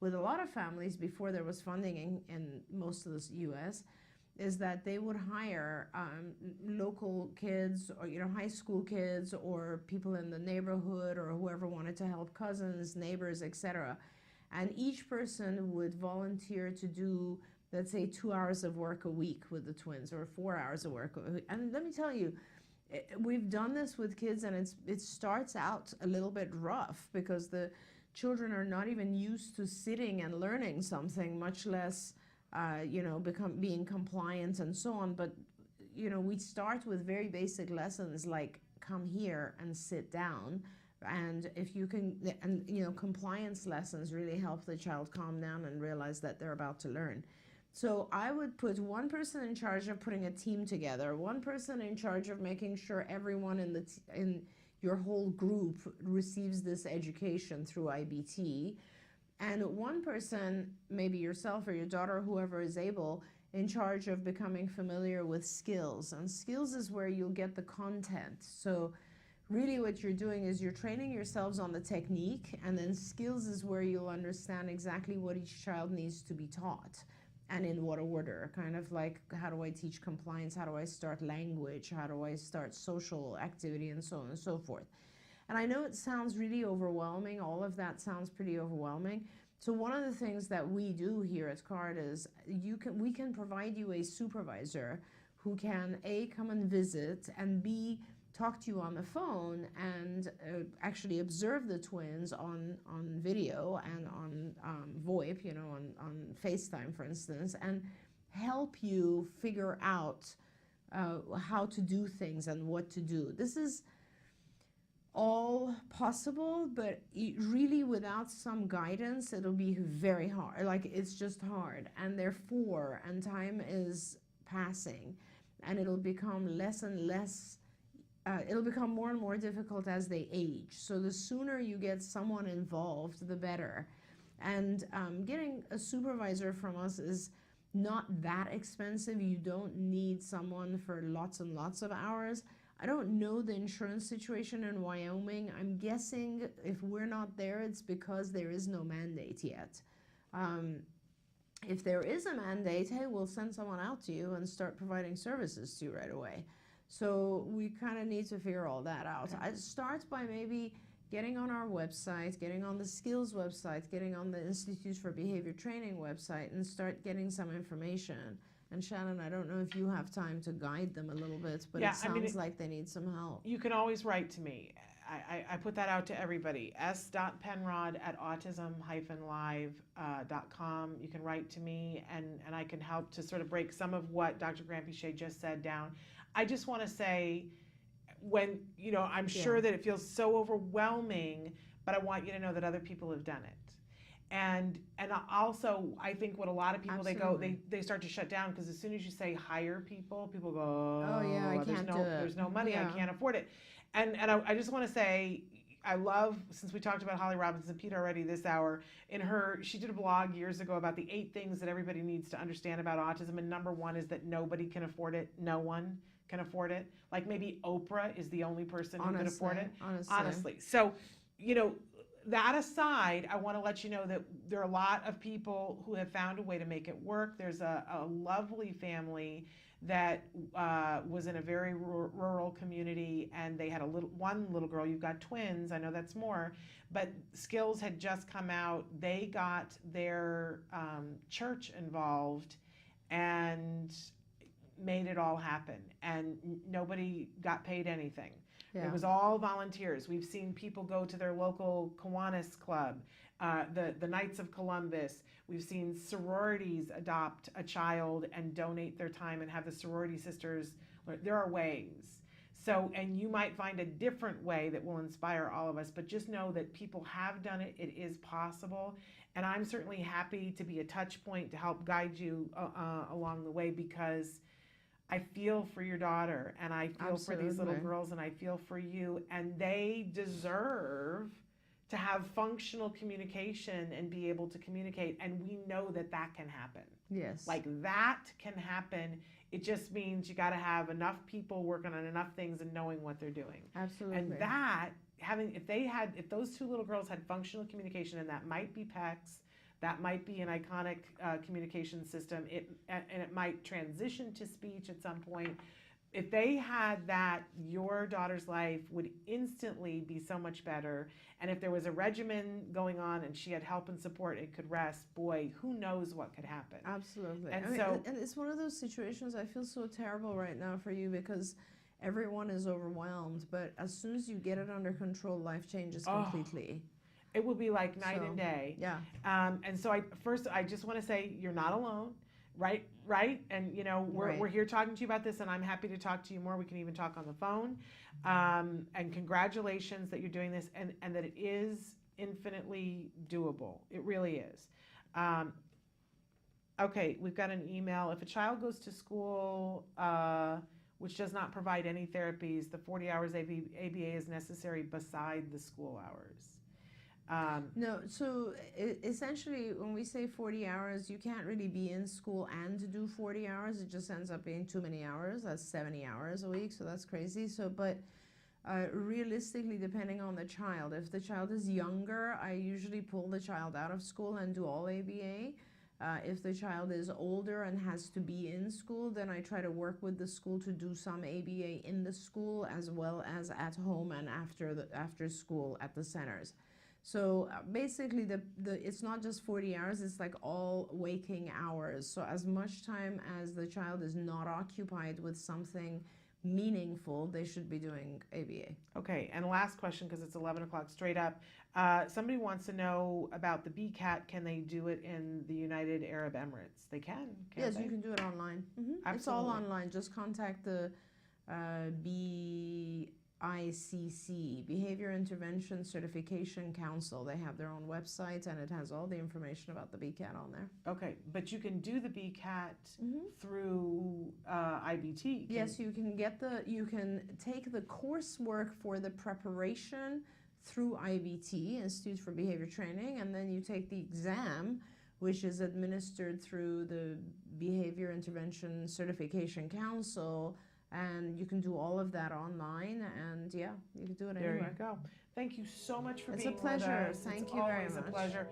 with a lot of families before there was funding in most of the U.S. is that they would hire local kids, or high school kids, or people in the neighborhood, or whoever wanted to help, cousins, neighbors, etc. And each person would volunteer to do, let's say, 2 hours of work a week with the twins, or 4 hours of work a week. And let me tell you, we've done this with kids, and it starts out a little bit rough because the children are not even used to sitting and learning something, much less being compliant and so on. But we start with very basic lessons like come here and sit down, and if you can, and compliance lessons really help the child calm down and realize that they're about to learn. So I would put one person in charge of putting a team together, one person in charge of making sure everyone in your whole group receives this education through IBT, and one person, maybe yourself or your daughter, whoever is able, in charge of becoming familiar with skills. And skills is where you'll get the content. So really what you're doing is you're training yourselves on the technique, and then skills is where you'll understand exactly what each child needs to be taught and in what order. Kind of like, how do I teach compliance? How do I start language? How do I start social activity, and so on and so forth. And I know it sounds really overwhelming. All of that sounds pretty overwhelming. So one of the things that we do here at CARD is we can provide you a supervisor who can A, come and visit, and B, talk to you on the phone and actually observe the twins on video and on VoIP, on FaceTime, for instance, and help you figure out how to do things and what to do. This is all possible, but really without some guidance, it'll be very hard. Like, it's just hard. And they're 4, and time is passing, and it'll become less and less, it'll become more and more difficult as they age. So the sooner you get someone involved, the better. And getting a supervisor from us is not that expensive. You don't need someone for lots and lots of hours. I don't know the insurance situation in Wyoming. I'm guessing if we're not there, it's because there is no mandate yet. If there is a mandate, hey, we'll send someone out to you and start providing services to you right away. So we kind of need to figure all that out. I'd start by maybe getting on our website, getting on the skills website, getting on the Institute for Behavior Training website, and start getting some information. And Shannon, I don't know if you have time to guide them a little bit, but it sounds like they need some help. You can always write to me. I put that out to everybody. s.penrod@autism-live.com. You can write to me, and I can help to sort of break some of what Dr. Granpeesheh just said down. I just want to say, when, I'm sure that it feels so overwhelming, but I want you to know that other people have done it. And also, I think what a lot of people, they start to shut down, because as soon as you say hire people, people go, oh yeah, I can't do it. There's no money, I can't afford it. And I just want to say, I love, since we talked about Holly Robinson Peete already this hour, she did a blog years ago about the 8 things that everybody needs to understand about autism, and number 1 is that nobody can afford it. No one can afford it. Like, maybe Oprah is the only person who can afford it. Honestly. So, that aside, I want to let you know that there are a lot of people who have found a way to make it work. There's a lovely family that was in a very rural community, and they had one little girl. You've got twins. I know that's more, but Skills had just come out. They got their church involved and made it all happen, and nobody got paid anything. Yeah. It was all volunteers. We've seen people go to their local Kiwanis club, the Knights of Columbus. We've seen sororities adopt a child and donate their time and have the sorority sisters. There are ways. So, and you might find a different way that will inspire all of us, but just know that people have done it. It is possible. And I'm certainly happy to be a touch point to help guide you along the way, because I feel for your daughter, and I feel for these little Absolutely. girls, and I feel for you, and they deserve to have functional communication and be able to communicate. And we know that that can happen. Yes. Like that can happen. It just means you got to have enough people working on enough things and knowing what they're doing. Absolutely. And that if those two little girls had functional communication, and that might be PECS, that might be an iconic communication system, and it might transition to speech at some point. If they had that, your daughter's life would instantly be so much better. And if there was a regimen going on and she had help and support and could rest, boy, who knows what could happen. Absolutely. And I mean, so- and it's one of those situations. I feel so terrible right now for you, because everyone is overwhelmed, but as soon as you get it under control, life changes Oh. completely. It will be like night So, and day. Yeah. And so I just want to say you're not alone, right? And Right. we're here talking to you about this, and I'm happy to talk to you more. We can even talk on the phone. And congratulations that you're doing this, and that it is infinitely doable. It really is. Okay, we've got an email. If a child goes to school which does not provide any therapies, the 40 hours ABA is necessary beside the school hours. No, so essentially, when we say 40 hours, you can't really be in school and do 40 hours. It just ends up being too many hours. That's 70 hours a week, so that's crazy. So, but realistically, depending on the child, if the child is younger, I usually pull the child out of school and do all ABA. If the child is older and has to be in school, then I try to work with the school to do some ABA in the school as well as at home and after school at the centers. So basically, it's not just 40 hours, it's like all waking hours. So as much time as the child is not occupied with something meaningful, they should be doing ABA. Okay, and last question, because it's 11 o'clock straight up. Somebody wants to know about the BCAT. Can they do it in the United Arab Emirates? They can, can't Yes, they? you can do it online. It's all Absolutely. online. Just contact the BICC, Behavior Intervention Certification Council. They have their own website, and it has all the information about the BCAT on there. Okay, but you can do the BCAT through IBT. Yes, you can take the coursework for the preparation through IBT, Institute for Behavior Training, and then you take the exam, which is administered through the Behavior Intervention Certification Council, and you can do all of that online, and yeah, you can do it There anywhere. you go. Thank you so much for It's being a pleasure. with us. Thank It's you very always much. a pleasure.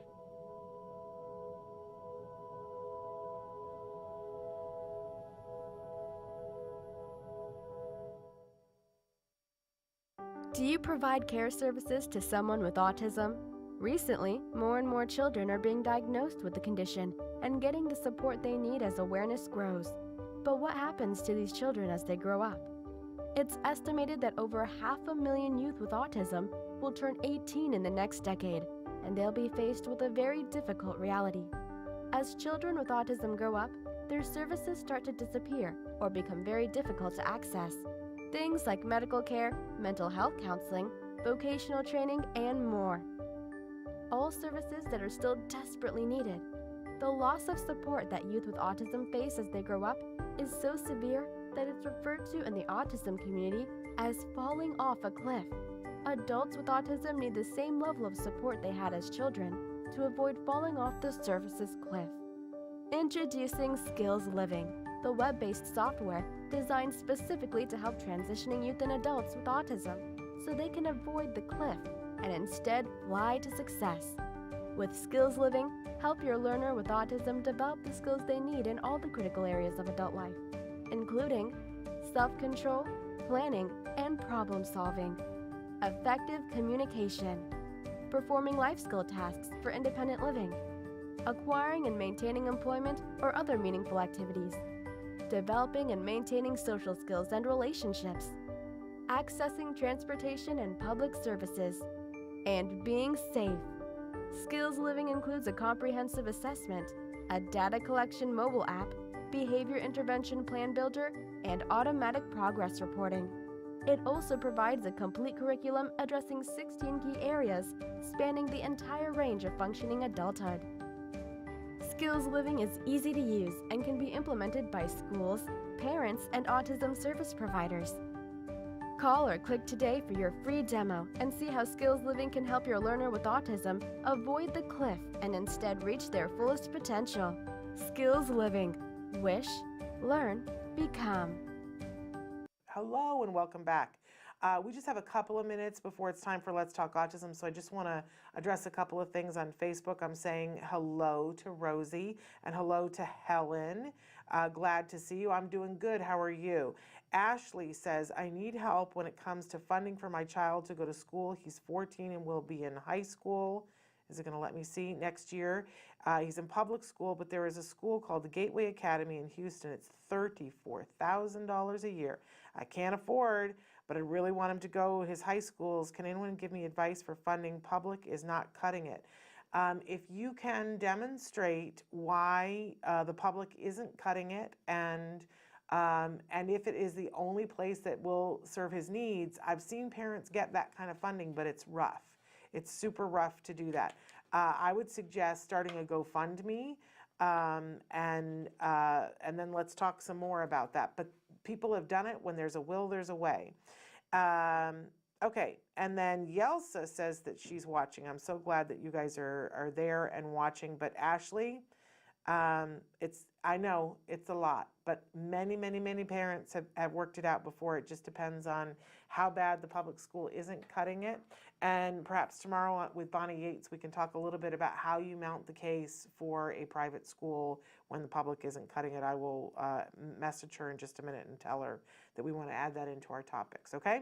Do you provide care services to someone with autism? Recently, more and more children are being diagnosed with the condition and getting the support they need as awareness grows. But what happens to these children as they grow up? It's estimated that over 500,000 youth with autism will turn 18 in the next decade, and they'll be faced with a very difficult reality. As children with autism grow up, their services start to disappear or become very difficult to access. Things like medical care, mental health counseling, vocational training, and more. All services that are still desperately needed. The loss of support that youth with autism face as they grow up is so severe that it's referred to in the autism community as falling off a cliff. Adults with autism need the same level of support they had as children to avoid falling off the services cliff. Introducing Skills Living, the web-based software designed specifically to help transitioning youth and adults with autism so they can avoid the cliff and instead fly to success. With Skills Living, help your learner with autism develop the skills they need in all the critical areas of adult life, including self-control, planning, and problem-solving, effective communication, performing life skill tasks for independent living, acquiring and maintaining employment or other meaningful activities, developing and maintaining social skills and relationships, accessing transportation and public services, and being safe. Skills Living includes a comprehensive assessment, a data collection mobile app, behavior intervention plan builder, and automatic progress reporting. It also provides a complete curriculum addressing 16 key areas, spanning the entire range of functioning adulthood. Skills Living is easy to use and can be implemented by schools, parents, and autism service providers. Call or click today for your free demo and see how Skills Living can help your learner with autism avoid the cliff and instead reach their fullest potential. Skills Living. Wish, learn, become. Hello and welcome back. We just have a couple of minutes before it's time for Let's Talk Autism, so I just want to address a couple of things on Facebook. I'm saying hello to Rosie and hello to Helen. Glad to see you. I'm doing good. How are you? Ashley says, I need help when it comes to funding for my child to go to school. He's 14 and will be in high school. Is it going to let me see? Next year. He's in public school, but there is a school called the Gateway Academy in Houston. It's $34,000 a year. I can't afford, but I really want him to go. His high schools, can anyone give me advice for funding? Public is not cutting it. If you can demonstrate why the public isn't cutting it, and if it is the only place that will serve his needs, I've seen parents get that kind of funding, but it's rough. It's super rough to do that. I would suggest starting a GoFundMe, and then let's talk some more about that. But people have done it. When there's a will, there's a way. Okay, and then Yelsa says that she's watching. I'm so glad that you guys are there and watching. But Ashley, I know it's a lot, but many parents have worked it out before. It just depends on how bad the public school isn't cutting it. And perhaps tomorrow with Bonnie Yates, we can talk a little bit about how you mount the case for a private school when the public isn't cutting it. I will message her in just a minute and tell her that we want to add that into our topics, okay?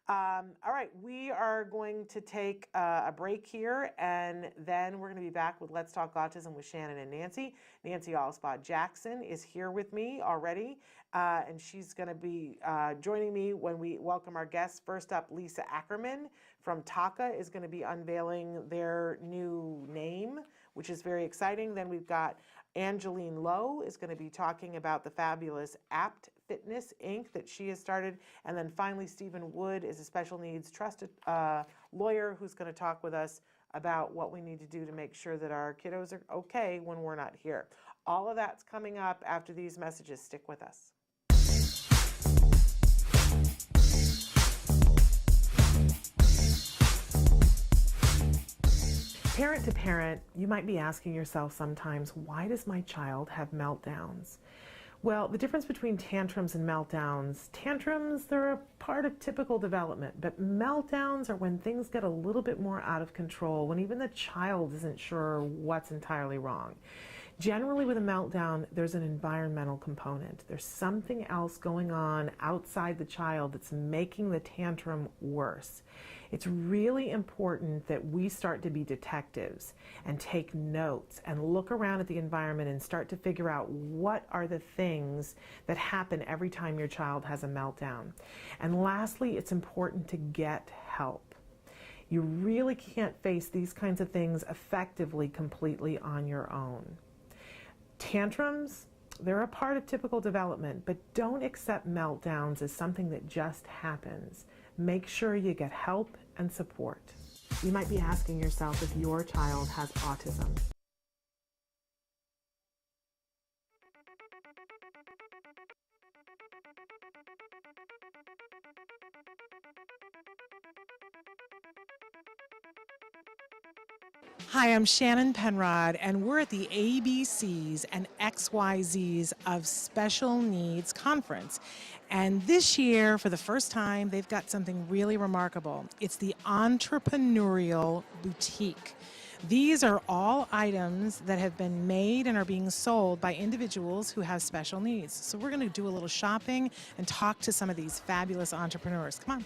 All right, we are going to take a break here, and then we're going to be back with Let's Talk Autism with Shannon and Nancy. Nancy Allspot Jackson is here with me already, and she's going to be joining me when we welcome our guests. First up, Lisa Ackerman from Taka is going to be unveiling their new name, which is very exciting. Then we've got Angeline Lowe is going to be talking about the fabulous Apt Fitness Inc. that she has started. And then finally, Stephen Wood is a special needs trusted lawyer who's going to talk with us about what we need to do to make sure that our kiddos are okay when we're not here. All of that's coming up after these messages. Stick with us. Parent to parent, you might be asking yourself sometimes, why does my child have meltdowns? Well, the difference between tantrums and meltdowns, they're a part of typical development, but meltdowns are when things get a little bit more out of control, when even the child isn't sure what's entirely wrong. Generally with a meltdown, there's an environmental component. There's something else going on outside the child that's making the tantrum worse. It's really important that we start to be detectives and take notes and look around at the environment and start to figure out what are the things that happen every time your child has a meltdown. And lastly, it's important to get help. You really can't face these kinds of things effectively completely on your own. Tantrums, they're a part of typical development, but don't accept meltdowns as something that just happens. Make sure you get help and support. You might be asking yourself if your child has autism. Hi, I'm Shannon Penrod, and we're at the ABCs and XYZs of Special Needs Conference. And this year, for the first time, they've got something really remarkable. It's the Entrepreneurial Boutique. These are all items that have been made and are being sold by individuals who have special needs. So we're going to do a little shopping and talk to some of these fabulous entrepreneurs. Come on.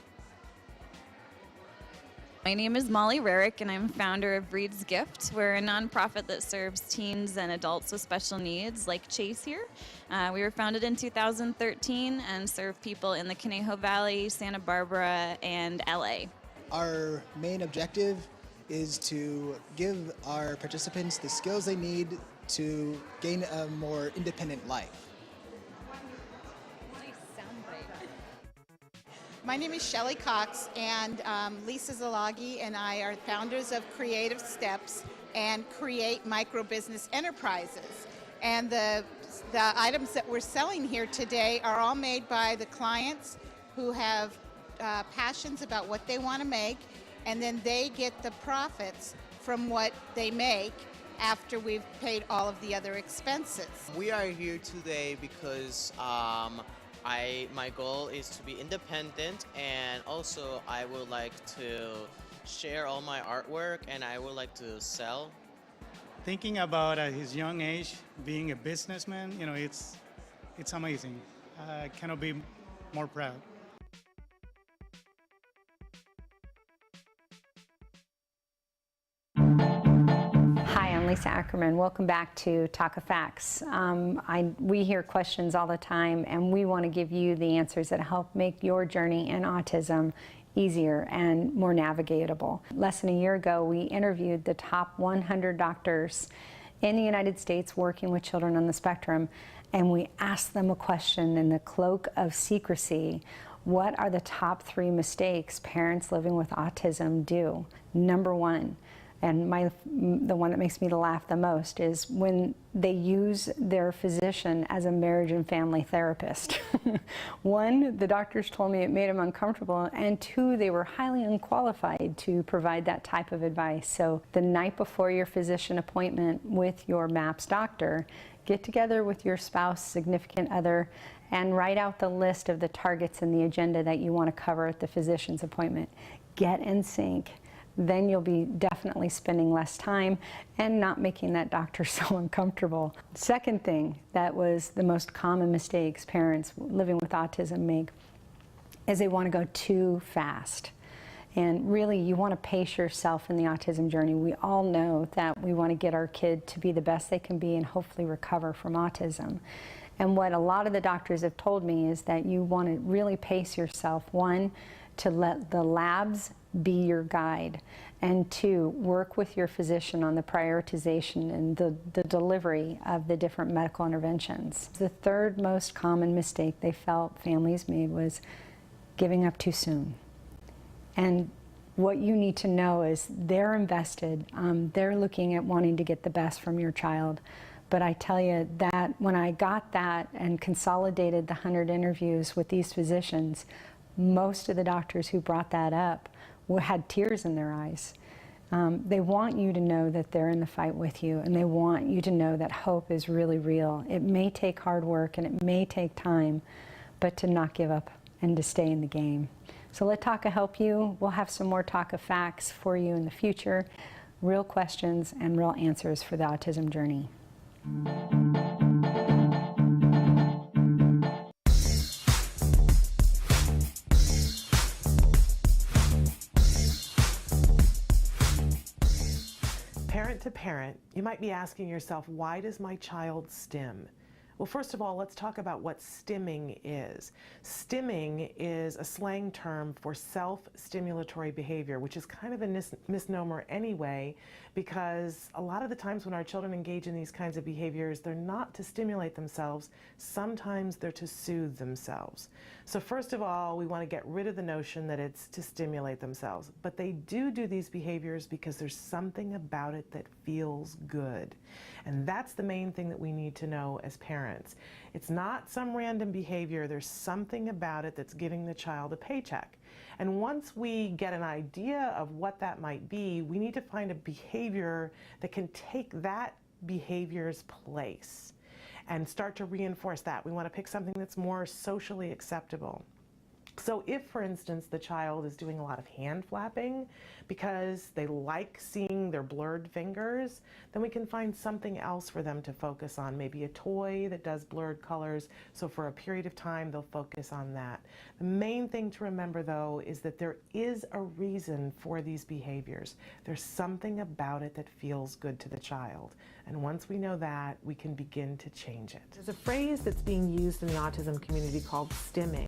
My name is Molly Rarick, and I'm founder of Breed's Gift. We're a nonprofit that serves teens and adults with special needs, like Chase here. We were founded in 2013 and serve people in the Conejo Valley, Santa Barbara, and LA. Our main objective is to give our participants the skills they need to gain a more independent life. My name is Shelley Cox, and Lisa Zalagi and I are founders of Creative Steps and Create Micro Business Enterprises. And the items that we're selling here today are all made by the clients who have passions about what they want to make, and then they get the profits from what they make after we've paid all of the other expenses. We are here today because my goal is to be independent, and also I would like to share all my artwork, and I would like to sell. Thinking about at his young age being a businessman, it's amazing. I cannot be more proud. Hi, I'm Lisa Ackerman. Welcome back to Talk of Facts. We hear questions all the time, and we want to give you the answers that help make your journey in autism easier and more navigatable. Less than a year ago, we interviewed the top 100 doctors in the United States working with children on the spectrum, and we asked them a question in the cloak of secrecy. What are the top 3 mistakes parents living with autism do? Number 1, and the one that makes me laugh the most, is when they use their physician as a marriage and family therapist. 1, the doctors told me it made them uncomfortable, and 2, they were highly unqualified to provide that type of advice. So the night before your physician appointment with your MAPS doctor, get together with your spouse, significant other, and write out the list of the targets and the agenda that you want to cover at the physician's appointment. Get in sync. Then you'll be definitely spending less time and not making that doctor so uncomfortable. Second thing that was the most common mistakes parents living with autism make is they want to go too fast. And really, you want to pace yourself in the autism journey. We all know that we want to get our kid to be the best they can be and hopefully recover from autism. And what a lot of the doctors have told me is that you want to really pace yourself. 1, to let the labs be your guide, and 2, work with your physician on the prioritization and the delivery of the different medical interventions. The third most common mistake they felt families made was giving up too soon. And what you need to know is they're invested, they're looking at wanting to get the best from your child. But I tell you that when I got that and consolidated the 100 interviews with these physicians, most of the doctors who brought that up had tears in their eyes. They want you to know that they're in the fight with you, and they want you to know that hope is really real. It may take hard work and it may take time, but to not give up and to stay in the game. So let TACA help you. We'll have some more TACA facts for you in the future, real questions and real answers for the autism journey. Parent to parent, you might be asking yourself, why does my child stim? Well, first of all, let's talk about what stimming is. Stimming is a slang term for self-stimulatory behavior, which is kind of a misnomer anyway, because a lot of the times when our children engage in these kinds of behaviors, they're not to stimulate themselves. Sometimes they're to soothe themselves. So first of all, we want to get rid of the notion that it's to stimulate themselves. But they do these behaviors because there's something about it that feels good. And that's the main thing that we need to know as parents. It's not some random behavior. There's something about it that's giving the child a paycheck. And once we get an idea of what that might be, we need to find a behavior that can take that behavior's place and start to reinforce that. We want to pick something that's more socially acceptable. So if, for instance, the child is doing a lot of hand flapping because they like seeing their blurred fingers, then we can find something else for them to focus on, maybe a toy that does blurred colors. So for a period of time, they'll focus on that. The main thing to remember, though, is that there is a reason for these behaviors. There's something about it that feels good to the child. And once we know that, we can begin to change it. There's a phrase that's being used in the autism community called stimming.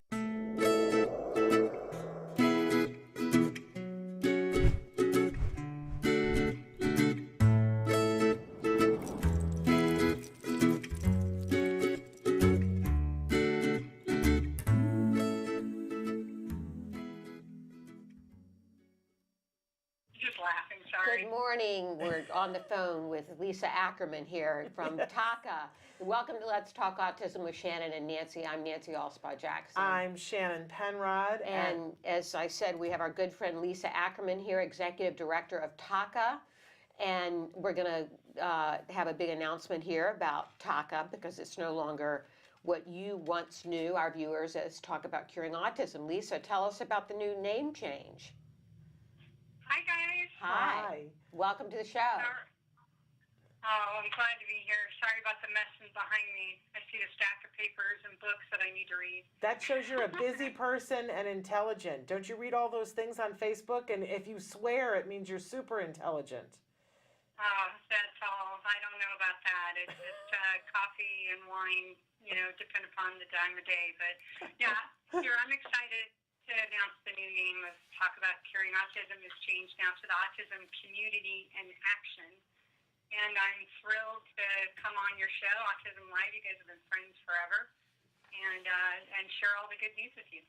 Good morning. We're on the phone with Lisa Ackerman here from TACA. Welcome to Let's Talk Autism with Shannon and Nancy. I'm Nancy Alspaugh-Jackson. I'm Shannon Penrod. And as I said, we have our good friend Lisa Ackerman here, Executive Director of TACA. And we're going to have a big announcement here about TACA because it's no longer what you once knew, our viewers, as Talk About Curing Autism. Lisa, tell us about the new name change. Hi, guys. Hi. Welcome to the show. Oh, I'm glad to be here. Sorry about the mess behind me. I see a stack of papers and books that I need to read. That shows you're a busy person and intelligent. Don't you read all those things on Facebook? And if you swear, it means you're super intelligent. Oh, that's all. I don't know about that. It's just coffee and wine, depending upon the time of day. But yeah, I'm excited to announce the new name of Talk About Curing Autism has changed now to the Autism Community in Action. And I'm thrilled to come on your show, autism-live. You guys have been friends forever. And share all the good news with you.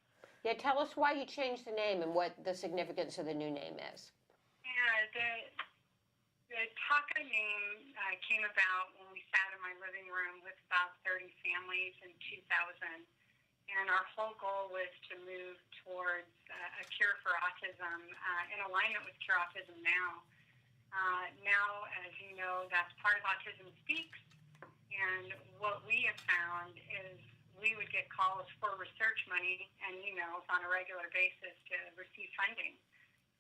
Yeah, tell us why you changed the name and what the significance of the new name is. Yeah, the TACA name came about when we sat in my living room with about 30 families in 2000. And our whole goal was to move towards a cure for autism in alignment with Cure Autism Now. Now, as you know, that's part of Autism Speaks. And what we have found is we would get calls for research money and emails on a regular basis to receive funding.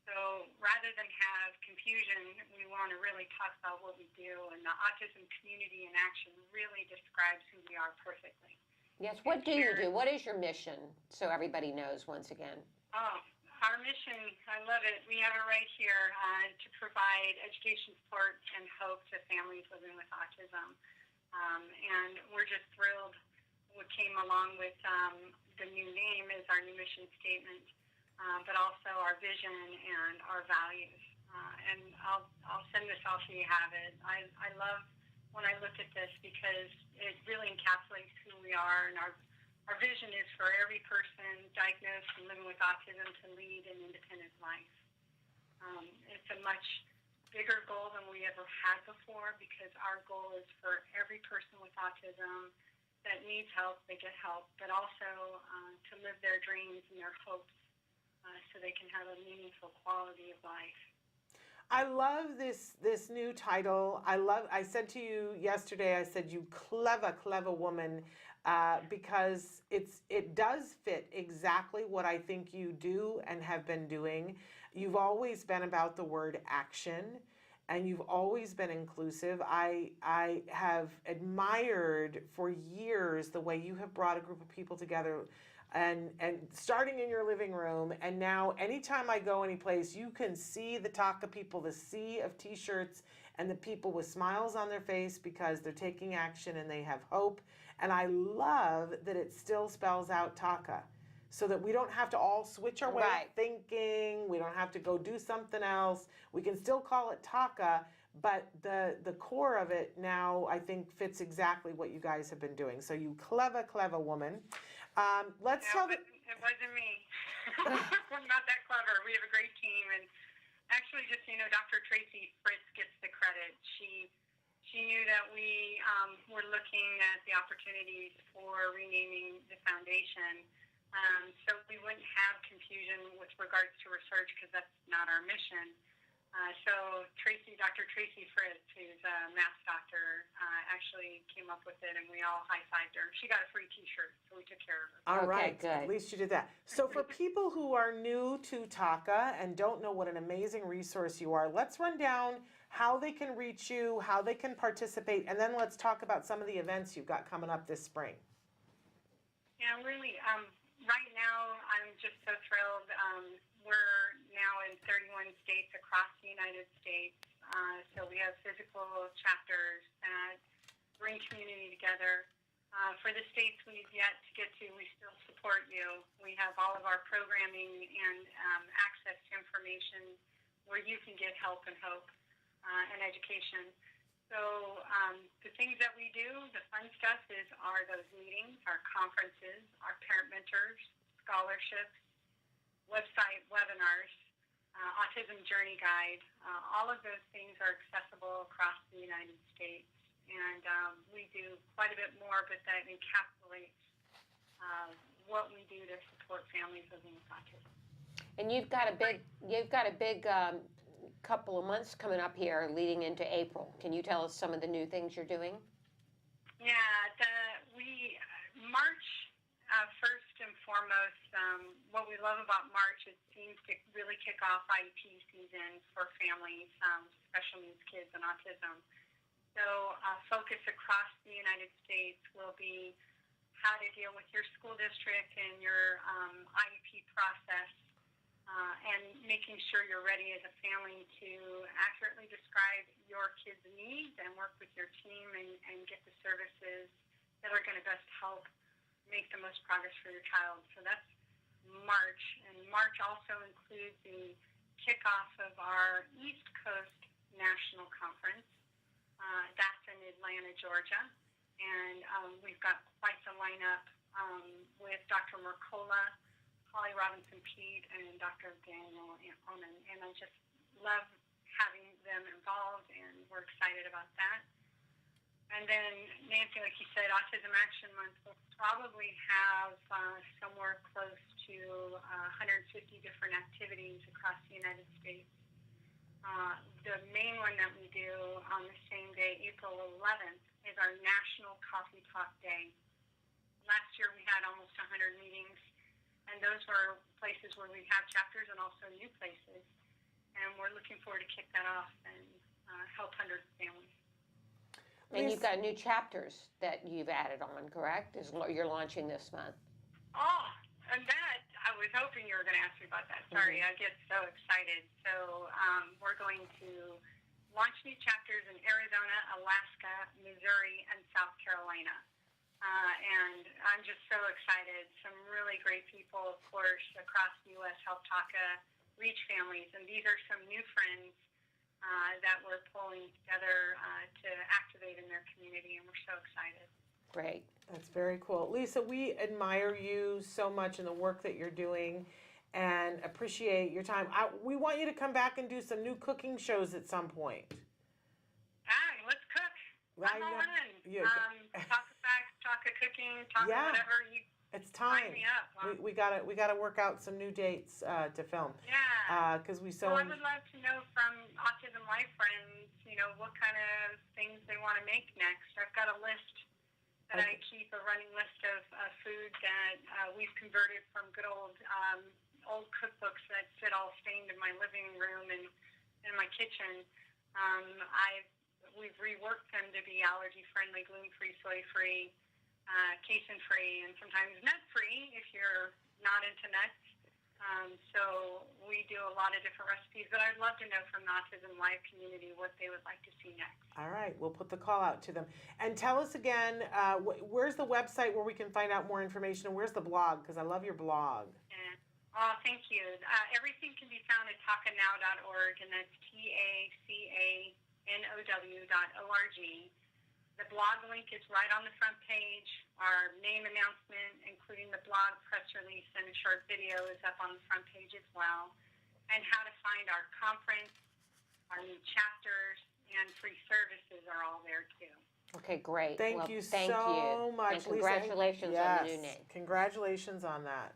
So rather than have confusion, we want to really talk about what we do. And the Autism Community in Action really describes who we are perfectly. Yes, what do you do? What is your mission? So everybody knows once again. Oh, our mission, I love it. We have it right here to provide education, support, and hope to families living with autism. And we're just thrilled. What came along with the new name is our new mission statement, but also our vision and our values. And I'll send this off so you have it. I love when I look at this because it really encapsulates who we are, and our vision is for every person diagnosed and living with autism to lead an independent life. It's a much bigger goal than we ever had before because our goal is for every person with autism that needs help, they get help, but also to live their dreams and their hopes so they can have a meaningful quality of life. I love this new title. I said to you yesterday, I said, you clever woman, because it does fit exactly what I think you do and have been doing. You've always been about the word action, and you've always been inclusive. I have admired for years the way you have brought a group of people together, and starting in your living room, and now anytime I go anyplace, you can see the TACA people, the sea of t-shirts, and the people with smiles on their face because they're taking action and they have hope. And I love that it still spells out TACA, so that we don't have to all switch our way of thinking, we don't have to go do something else. We can still call it TACA, but the core of it now, I think, fits exactly what you guys have been doing. So you clever woman. It wasn't me. I'm not that clever. We have a great team, and actually, just so you know, Dr. Tracy Fritz gets the credit. She knew that we were looking at the opportunities for renaming the foundation, so we wouldn't have confusion with regards to research because that's not our mission. So Dr. Tracy Fritz, who's a math doctor, actually came up with it, and we all high-fived her. She got a free T-shirt, so we took care of her. All right, good. at least you did that. So for people who are new to TACA and don't know what an amazing resource you are, let's run down how they can reach you, how they can participate, and then let's talk about some of the events you've got coming up this spring. Yeah, really, right now I'm just so thrilled. We're now in 31 states across the United States. So we have physical chapters that bring community together. For the states we've yet to get to, we still support you. We have all of our programming and access to information where you can get help and hope and education. So the things that we do, the fun stuff are those meetings, our conferences, our parent mentors, scholarships, website webinars, Autism Journey Guide. All of those things are accessible across the United States. And we do quite a bit more, but that encapsulates what we do to support families living with autism. And you've got a big couple of months coming up here leading into April. Can you tell us some of the new things you're doing? Yeah, March, first and foremost, what we love about March is it seems to really kick off IEP season for families, special needs kids and autism. So focus across the United States will be how to deal with your school district and your IEP process, and making sure you're ready as a family to accurately describe your kids' needs and work with your team and get the services that are going to best help make the most progress for your child. So that's March. And March also includes the kickoff of our East Coast National Conference. That's in Atlanta, Georgia. And we've got quite the lineup with Dr. Mercola, Holly Robinson-Pete, and Dr. Daniel Onan. And I just love having them involved, and we're excited about that. And then, Nancy, like you said, Autism Action Month will probably have somewhere close to 150 different activities across the United States. The main one that we do on the same day, April 11th, is our National Coffee Talk Day. Last year we had almost 100 meetings, and those were places where we have chapters and also new places. And we're looking forward to kick that off and help hundreds of families. And you've got new chapters that you've added on, correct? You're launching this month. Oh, and that, I was hoping you were going to ask me about that. Sorry, I get so excited. So we're going to launch new chapters in Arizona, Alaska, Missouri, and South Carolina. And I'm just so excited. Some really great people, of course, across the U.S. help TACA reach families. And these are some new friends that we're pulling together to activate in their community, and we're so excited. Great. That's very cool. Lisa, we admire you so much in the work that you're doing and appreciate your time. We want you to come back and do some new cooking shows at some point. Let's cook. I'm all in. Talk facts, talk cooking, talk whatever you. It's time. Sign me up. We gotta work out some new dates to film. Yeah. Because we Well, I would love to know from autism-live friends, what kind of things they want to make next. I've got a list that I keep, a running list of food that we've converted from good old cookbooks that sit all stained in my living room and in my kitchen. We've reworked them to be allergy-friendly, gluten-free, soy-free, casein-free, and sometimes nut-free if you're not into nuts. So we do a lot of different recipes, but I'd love to know from the Autism Live community what they would like to see next. All right, we'll put the call out to them. And tell us again, where's the website where we can find out more information, and where's the blog? Because I love your blog. Yeah. Oh, thank you. Everything can be found at tacanow.org, and that's TACANOW.org. The blog link is right on the front page. Our name announcement, including the blog, press release, and a short video is up on the front page as well. And how to find our conference, our new chapters, and free services are all there too. Okay, great. Thank you so much, and congratulations Lisa. on the new name. Congratulations on that.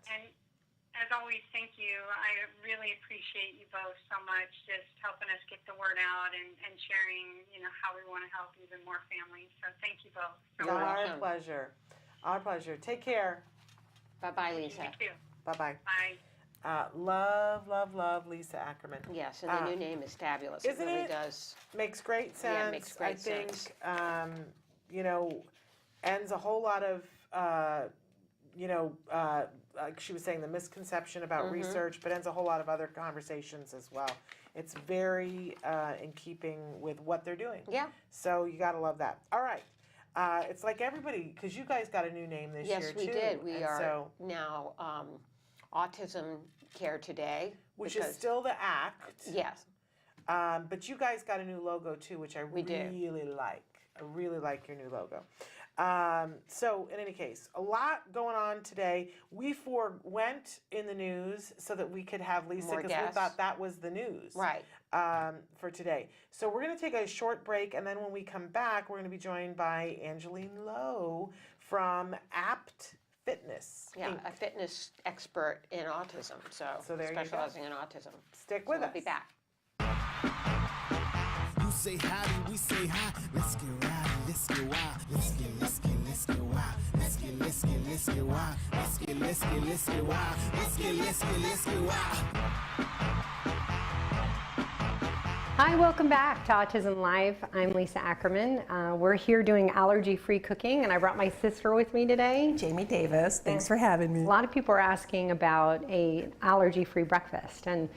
as always, thank you. I really appreciate you both so much, just helping us get the word out and sharing, how we want to help even more families. So thank you both. Our pleasure. Our pleasure. Take care. Bye-bye, Lisa. You too. Bye-bye. Bye. Love Lisa Ackerman. Yes, and the new name is fabulous. It Isn't really it? does. Makes great sense. Yeah, it makes great sense. sense. Ends a whole lot of, like she was saying, the misconception about research, but ends a whole lot of other conversations as well. It's very in keeping with what they're doing. Yeah. So you got to love that. All right. It's like everybody, because you guys got a new name this year, too. Yes, we did. We are now Autism Care Today. Which is still the ACT. Yes. But you guys got a new logo, too, which I really like. I really like your new logo. So, in any case, a lot going on today. We forewent in the news so that we could have Lisa, because we thought that was the news. Right. For today. So we're going to take a short break, and then when we come back, we're going to be joined by Angeline Lowe from APT Fitness. Yeah, Inc. a fitness expert in autism, so there you go. specializing in autism. Stick with us. We'll be back. You say howdy, we say hi. Let's get rowdy, let's get wild. Let's get wild. Let's get wild. Let's get wild. Let's get wild. Hi, welcome back to Autism Live. I'm Lisa Ackerman. We're here doing allergy-free cooking, and I brought my sister with me today. Jamie Davis, thanks for having me. A lot of people are asking about a allergy-free breakfast, and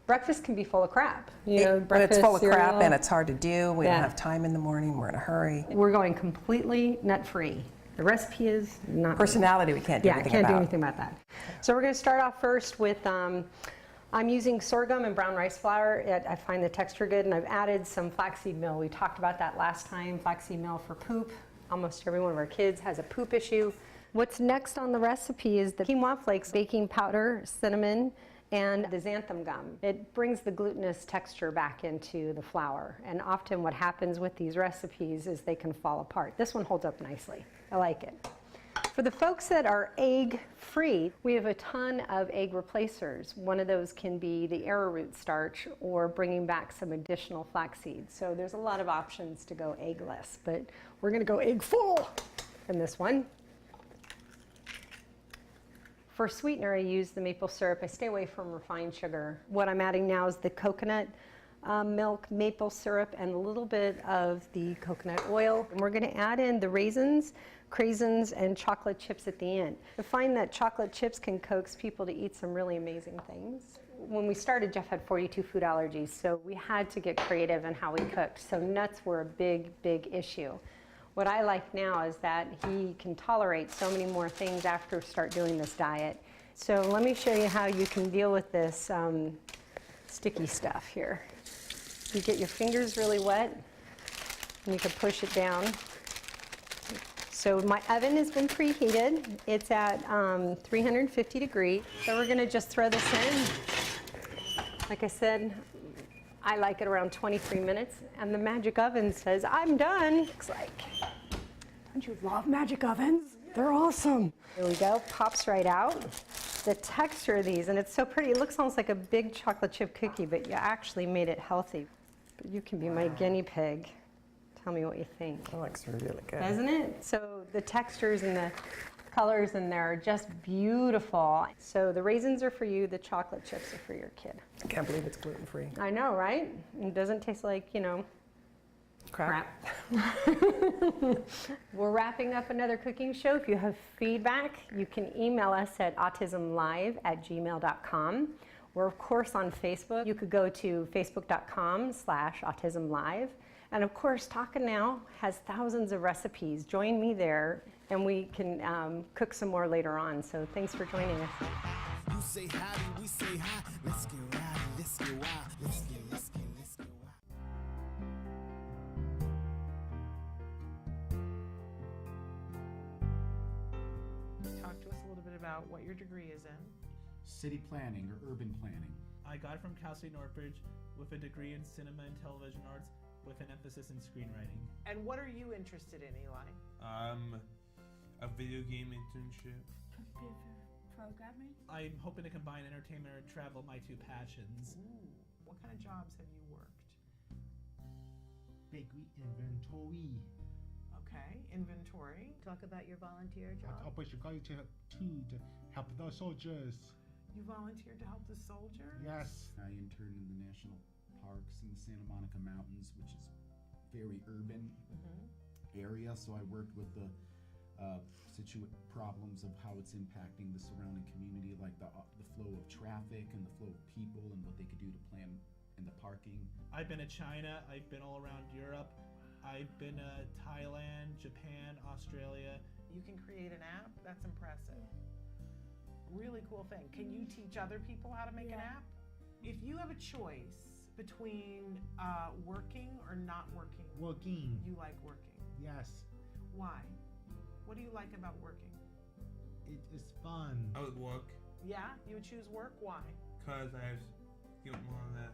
breakfast can be full of crap. But it's full of crap cereal. and it's hard to do. We don't have time in the morning. We're in a hurry. We're going completely nut-free. The recipe is not Personality, we can't do anything can't about. do anything about that. So we're going to start off first with I'm using sorghum and brown rice flour. I find the texture good, and I've added some flaxseed meal. We talked about that last time, flaxseed meal for poop. Almost every one of our kids has a poop issue. What's next on the recipe is the quinoa flakes, baking powder, cinnamon, and the xanthan gum. It brings the glutinous texture back into the flour, and often what happens with these recipes is they can fall apart. This one holds up nicely. I like it. For the folks that are egg-free, we have a ton of egg replacers. One of those can be the arrowroot starch or bringing back some additional flaxseed. So there's a lot of options to go eggless, but we're going to go egg full in this one. For sweetener, I use the maple syrup. I stay away from refined sugar. What I'm adding now is the coconut milk, maple syrup, and a little bit of the coconut oil. And we're going to add in the raisins, craisins, and chocolate chips at the end. I find that chocolate chips can coax people to eat some really amazing things. When we started, Jeff had 42 food allergies, so we had to get creative in how we cooked. So nuts were a big, big issue. What I like now is that he can tolerate so many more things after start doing this diet. So let me show you how you can deal with this sticky stuff here. You get your fingers really wet, and you can push it down. So my oven has been preheated. It's at 350 degrees. So we're gonna just throw this in. Like I said, I like it around 23 minutes, and the magic oven says, I'm done. Looks like, don't you love magic ovens? They're awesome. There we go, pops right out. The texture of these, and it's so pretty. It looks almost like a big chocolate chip cookie, but you actually made it healthy. But you can be my guinea pig. Tell me what you think. That looks really good. Doesn't it? So the textures and the colors in there are just beautiful. So the raisins are for you, the chocolate chips are for your kid. I can't believe it's gluten-free. I know, right? It doesn't taste like, crap. We're wrapping up another cooking show. If you have feedback, you can email us at autismlive@gmail.com. We're, of course, on Facebook. You could go to facebook.com/autismlive. And of course, Taka Now has thousands of recipes. Join me there, and we can cook some more later on. So thanks for joining us. You say howdy, we say hi. Let's get rowdy, let's get wild. Let's get wild. Talk to us a little bit about what your degree is in. City planning or urban planning. I got it from Cal State Northridge with a degree in cinema and television arts with an emphasis in screenwriting. And what are you interested in, Eli? A video game internship. programming. I'm hoping to combine entertainment and travel, my two passions. Ooh, what kind of jobs have you worked? Bakery inventory. Okay, inventory. Talk about your volunteer job. I was going to help the soldiers. You volunteered to help the soldiers? Yes. I interned in the national parks in the Santa Monica Mountains, which is very urban area. So I worked with the problems of how it's impacting the surrounding community, like the flow of traffic and the flow of people and what they could do to plan in the parking. I've been to China, I've been all around Europe, I've been to Thailand, Japan, Australia. You can create an app? That's impressive. Really cool thing. Can you teach other people how to make an app? If you have a choice between working or not working, Working. you like working. Yes. Why? What do you like about working? It is fun. I would work Yeah? You would choose work? Why? because I want to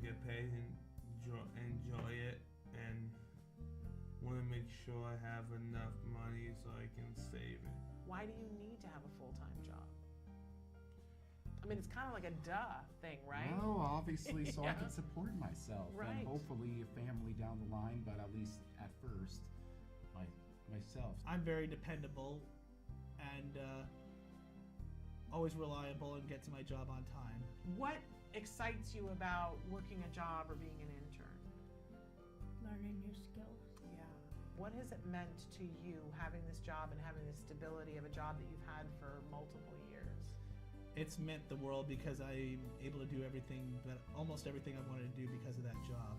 get paid and enjoy it, and want to make sure I have enough money so I can save it. Why do you need to have a full-time job? I mean, it's kind of like a duh thing, right? No, obviously, so I Yeah. can support myself Right. and hopefully a family down the line, but at least at first, myself. I'm very dependable and always reliable and get to my job on time. What excites you about working a job or being an intern? Learning new skills. Yeah. What has it meant to you having this job and having the stability of a job that you've had for multiple years? It's meant the world because I'm able to do everything, but almost everything I wanted to do because of that job.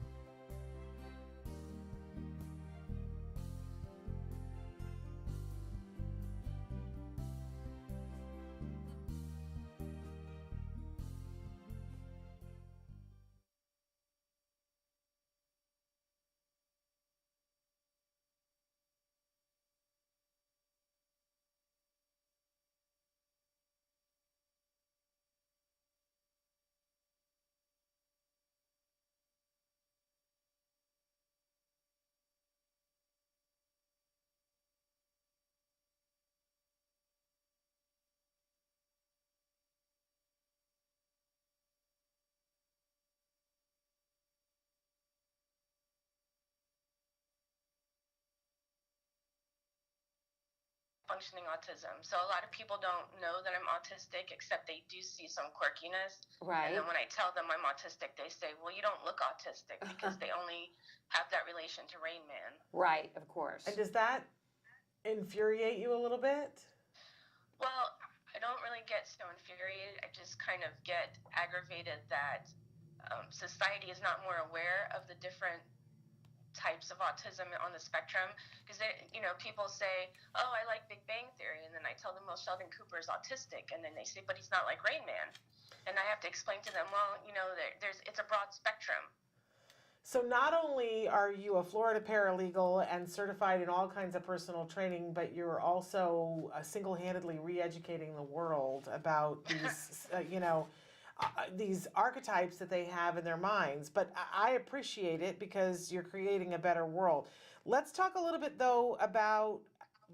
Functioning autism. So a lot of people don't know that I'm autistic, except they do see some quirkiness. Right. And then when I tell them I'm autistic, they say, well, you don't look autistic, because they only have that relation to Rain Man. Right, of course. And does that infuriate you a little bit? Well, I don't really get so infuriated. I just kind of get aggravated that society is not more aware of the different types of autism on the spectrum, because people say, oh, I like Big Bang Theory, and then I tell them, well, Sheldon Cooper is autistic, and then they say, but he's not like Rain Man, and I have to explain to them, well, it's a broad spectrum. So not only are you a Florida paralegal and certified in all kinds of personal training, but you're also single-handedly re-educating the world about these, these archetypes that they have in their minds. But I appreciate it because you're creating a better world. Let's talk a little bit, though, about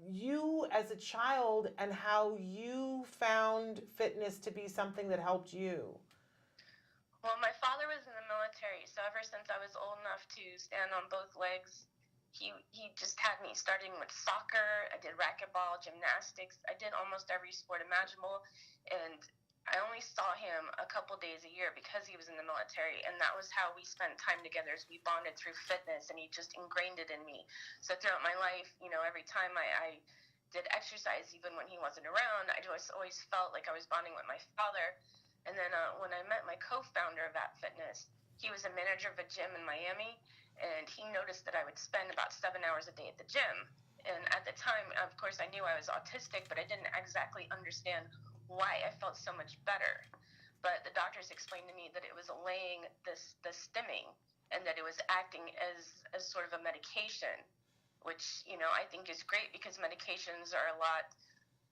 you as a child and how you found fitness to be something that helped you. Well, my father was in the military, so ever since I was old enough to stand on both legs, he just had me starting with soccer. I did racquetball, gymnastics. I did almost every sport imaginable, and I only saw him a couple days a year because he was in the military, and that was how we spent time together, as we bonded through fitness, and he just ingrained it in me. So throughout my life, every time I did exercise, even when he wasn't around, I just always felt like I was bonding with my father. And then when I met my co-founder of At Fitness, he was a manager of a gym in Miami, and he noticed that I would spend about 7 hours a day at the gym. And at the time, of course, I knew I was autistic, but I didn't exactly understand why I felt so much better. But the doctors explained to me that it was allaying the stimming, and that it was acting as sort of a medication, which, I think is great, because medications are a lot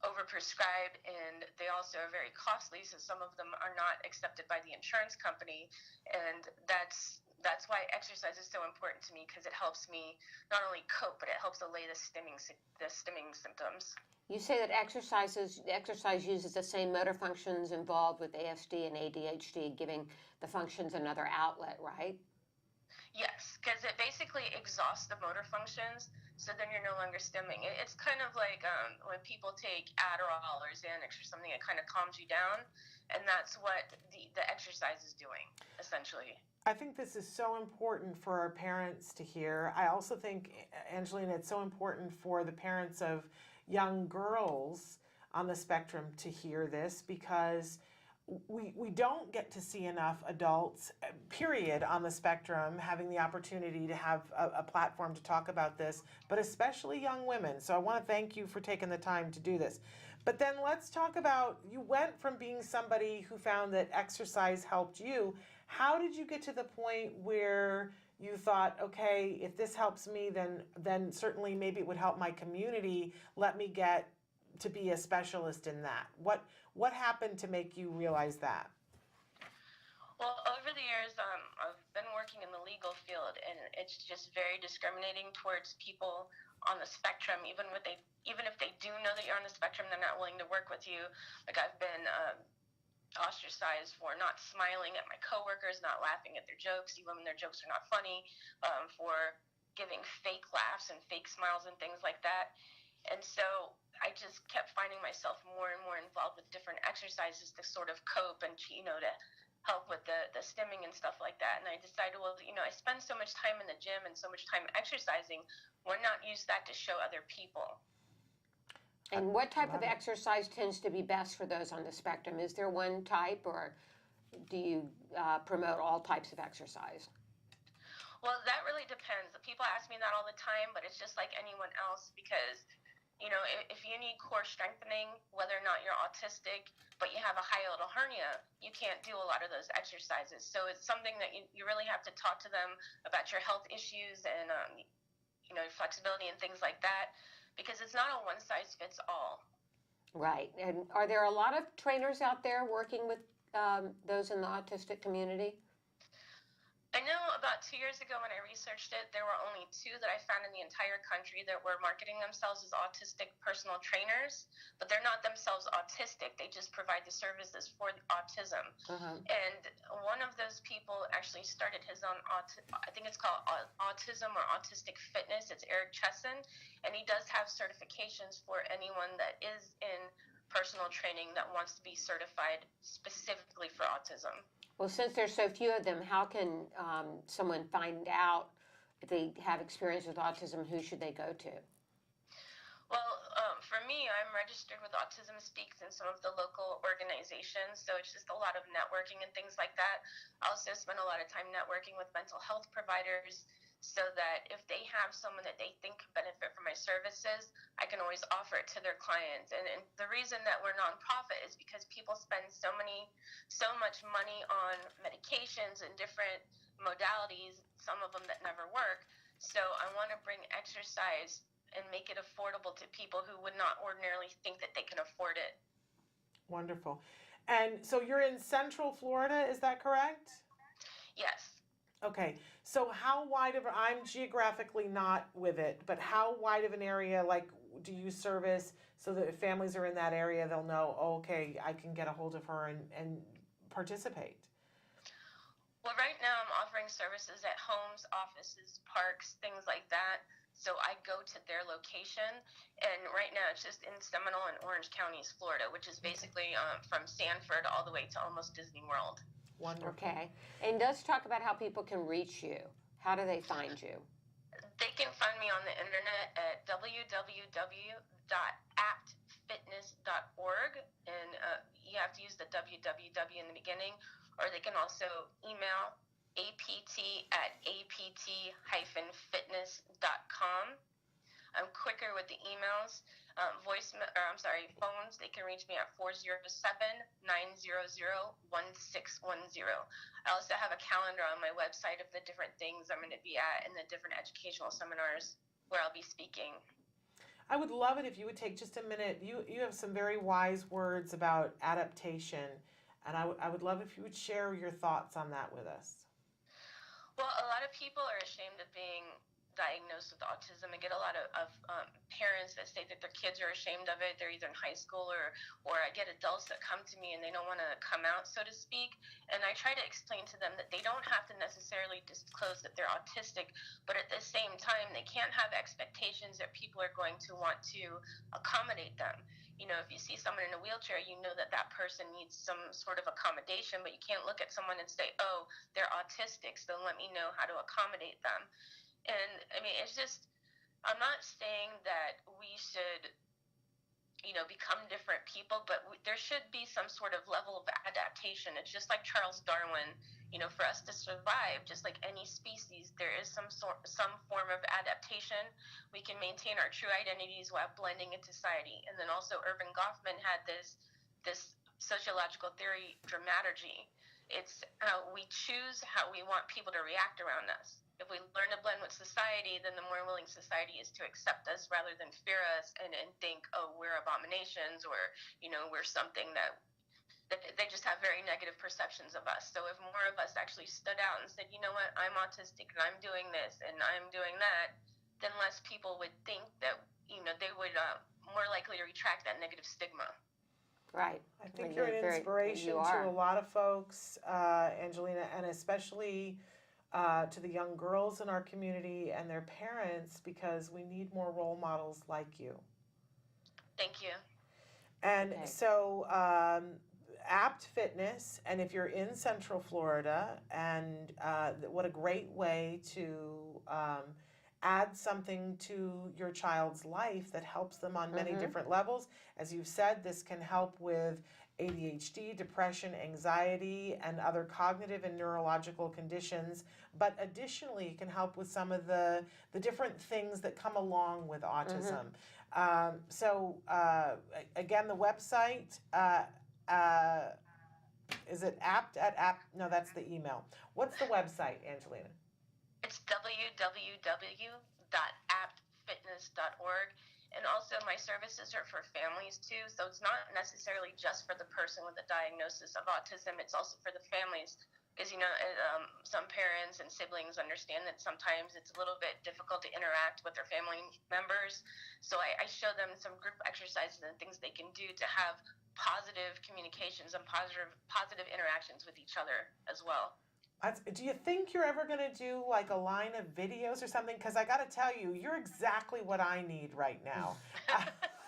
overprescribed, and they also are very costly, so some of them are not accepted by the insurance company. And that's why exercise is so important to me, because it helps me not only cope, but it helps allay the stimming symptoms. You say that exercise uses the same motor functions involved with ASD and ADHD, giving the functions another outlet, right? Yes, because it basically exhausts the motor functions, so then you're no longer stimming. It's kind of like when people take Adderall or Xanax or something, it kind of calms you down, and that's what the exercise is doing, essentially. I think this is so important for our parents to hear. I also think, Angelina, it's so important for the parents of young girls on the spectrum to hear this, because we don't get to see enough adults, period, on the spectrum having the opportunity to have a platform to talk about this, but especially young women. So I want to thank you for taking the time to do this. But then let's talk about, you went from being somebody who found that exercise helped you. How did you get to the point where you thought, okay, if this helps me, then certainly maybe it would help my community. Let me get to be a specialist in that. What happened to make you realize that? Well, over the years, I've been working in the legal field, and it's just very discriminating towards people on the spectrum. Even if they do know that you're on the spectrum, they're not willing to work with you. Like, I've been ostracized for not smiling at my coworkers, not laughing at their jokes, even when their jokes are not funny, for giving fake laughs and fake smiles and things like that. And so I just kept finding myself more and more involved with different exercises to sort of cope and, to help with the stimming and stuff like that. And I decided, well, I spend so much time in the gym and so much time exercising, why not use that to show other people? And what type of exercise tends to be best for those on the spectrum? Is there one type, or do you promote all types of exercise? Well, that really depends. People ask me that all the time, but it's just like anyone else, because if you need core strengthening, whether or not you're autistic, but you have a hiatal hernia, you can't do a lot of those exercises. So it's something that you really have to talk to them about your health issues and flexibility and things like that, because it's not a one-size-fits-all. Right. And are there a lot of trainers out there working with those in the autistic community? I know about 2 years ago when I researched it, there were only 2 that I found in the entire country that were marketing themselves as autistic personal trainers, but they're not themselves autistic. They just provide the services for autism. And one of those people actually started his own, I think it's called Autism or Autistic Fitness. It's Eric Chesson, and he does have certifications for anyone that is in personal training that wants to be certified specifically for autism. Well, since there's so few of them, how can someone find out if they have experience with autism? Who should they go to? Well, for me, I'm registered with Autism Speaks in some of the local organizations, so it's just a lot of networking and things like that. I also spend a lot of time networking with mental health providers, so that if they have someone that they think could benefit from my services, I can always offer it to their clients. And the reason that we're nonprofit is because people spend so much money on medications and different modalities, some of them that never work. So I want to bring exercise and make it affordable to people who would not ordinarily think that they can afford it. Wonderful. And so you're in Central Florida, is that correct? Yes. Okay, so how wide of, I'm geographically not with it, but how wide of an area, like, do you service so that if families are in that area, they'll know, oh, okay, I can get a hold of her and participate? Well, right now I'm offering services at homes, offices, parks, things like that. So I go to their location, and right now it's just in Seminole and Orange counties, Florida, which is basically from Sanford all the way to almost Disney World. Wonderful. Okay. And let's talk about how people can reach you. How do they find you? They can find me on the internet at www.aptfitness.org, and you have to use the www in the beginning, or they can also email apt@apt-fitness.com. I'm quicker with the emails. Phones, they can reach me at 407-900-1610. I also have a calendar on my website of the different things I'm going to be at and the different educational seminars where I'll be speaking. I would love it if you would take just a minute. You have some very wise words about adaptation, and I would love if you would share your thoughts on that with us. Well, a lot of people are ashamed of being diagnosed with autism. I get a lot of parents that say that their kids are ashamed of it. They're either in high school or I get adults that come to me and they don't want to come out, so to speak. And I try to explain to them that they don't have to necessarily disclose that they're autistic, but at the same time, they can't have expectations that people are going to want to accommodate them. You know, if you see someone in a wheelchair, you know that that person needs some sort of accommodation, but you can't look at someone and say, oh, they're autistic, so let me know how to accommodate them. And I mean, it's just, I'm not saying that we should, you know, become different people, but there should be some sort of level of adaptation. It's just like Charles Darwin, you know, for us to survive, just like any species, there is some form of adaptation. We can maintain our true identities while blending in society. And then also Erving Goffman had this sociological theory, dramaturgy. It's how we choose how we want people to react around us. If we learn to blend with society, then the more willing society is to accept us rather than fear us and think, oh, we're abominations, or, you know, we're something that they just have very negative perceptions of us. So if more of us actually stood out and said, you know what, I'm autistic and I'm doing this and I'm doing that, then less people would think that, you know, they would more likely retract that negative stigma. Right. I think you're an inspiration to a lot of folks, Angelina, and especially to the young girls in our community and their parents, because we need more role models like you. Thank you. And so Apt Fitness, and if you're in Central Florida, and what a great way to add something to your child's life that helps them on many different levels. As you've said, this can help with ADHD, depression, anxiety, and other cognitive and neurological conditions. But additionally, it can help with some of the different things that come along with autism. So again, the website, is it apt? No, that's the email. What's the website, Angelina? It's www.aptfitness.org. And also my services are for families too. So it's not necessarily just for the person with a diagnosis of autism. It's also for the families. Because, you know, some parents and siblings understand that sometimes it's a little bit difficult to interact with their family members. So I show them some group exercises and things they can do to have positive communications and positive interactions with each other as well. Do you think you're ever going to do like a line of videos or something? Because I got to tell you, you're exactly what I need right now,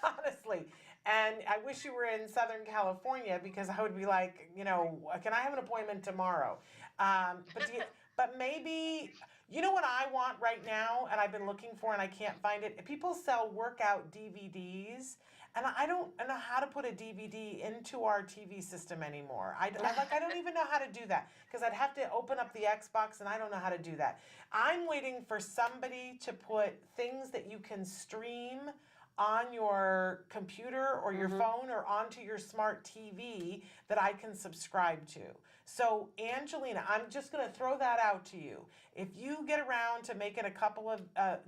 honestly. And I wish you were in Southern California, because I would be like, you know, can I have an appointment tomorrow? But maybe, you know what I want right now, and I've been looking for and I can't find it? People sell workout DVDs. And I don't know how to put a DVD into our TV system anymore. I don't even know how to do that, because I'd have to open up the Xbox, and I don't know how to do that. I'm waiting for somebody to put things that you can stream on your computer or your phone or onto your smart TV that I can subscribe to. So, Angelina, I'm just going to throw that out to you. If you get around to making a couple of,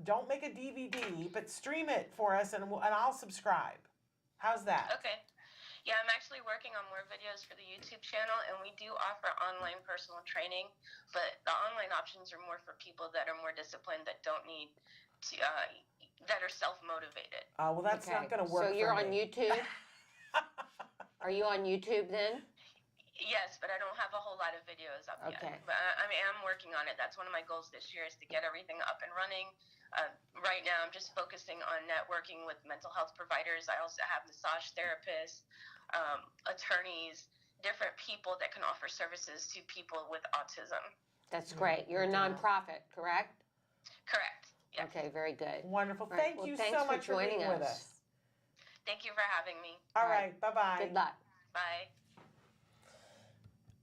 don't make a DVD, but stream it for us, and I'll subscribe. How's that? Okay. Yeah, I'm actually working on more videos for the YouTube channel, and we do offer online personal training, but the online options are more for people that are more disciplined, that don't need to, that are self-motivated. Well, that's not going to work. So you're on YouTube? Are you on YouTube then? Yes, but I don't have a whole lot of videos up yet. But I mean, I'm working on it. That's one of my goals this year, is to get everything up and running. Right now, I'm just focusing on networking with mental health providers. I also have massage therapists, attorneys, different people that can offer services to people with autism. That's great. You're a nonprofit, correct? Correct. Yeah. Okay, very good. Wonderful. Right. Thank you thanks so much for being with us. Thank you for having me. All right. Bye-bye. Good luck. Bye.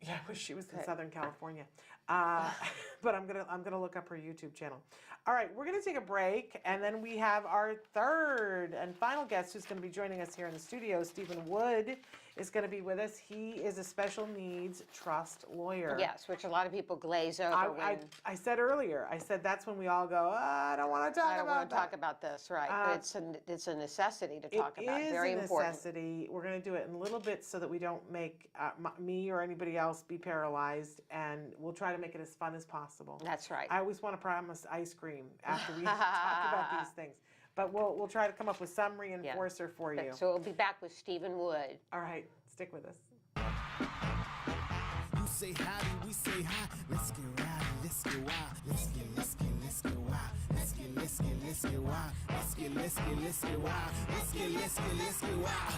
Yeah, I wish she was in Southern California. But I'm gonna look up her YouTube channel. All right, we're gonna take a break, and then we have our third and final guest, who's gonna be joining us here in the studio. Stephen Wood is going to be with us. He is a special needs trust lawyer. Yes, which a lot of people glaze over I said earlier, I said that's when we all go, I don't want to talk about that. I don't want to talk about this, right. But it's a necessity to talk about. Very important. It is a necessity. We're going to do it in little bits so that we don't make me or anybody else be paralyzed, and we'll try to make it as fun as possible. That's right. I always want to promise ice cream after we talk about these things. But we'll try to come up with some reinforcer for you. So we'll be back with Stephen Wood. All right, stick with us. You say howdy, we say hi. Let's get rowdy, let's get wild. Let's get wild. Let's get wild. Let's get wild. Let's get wild.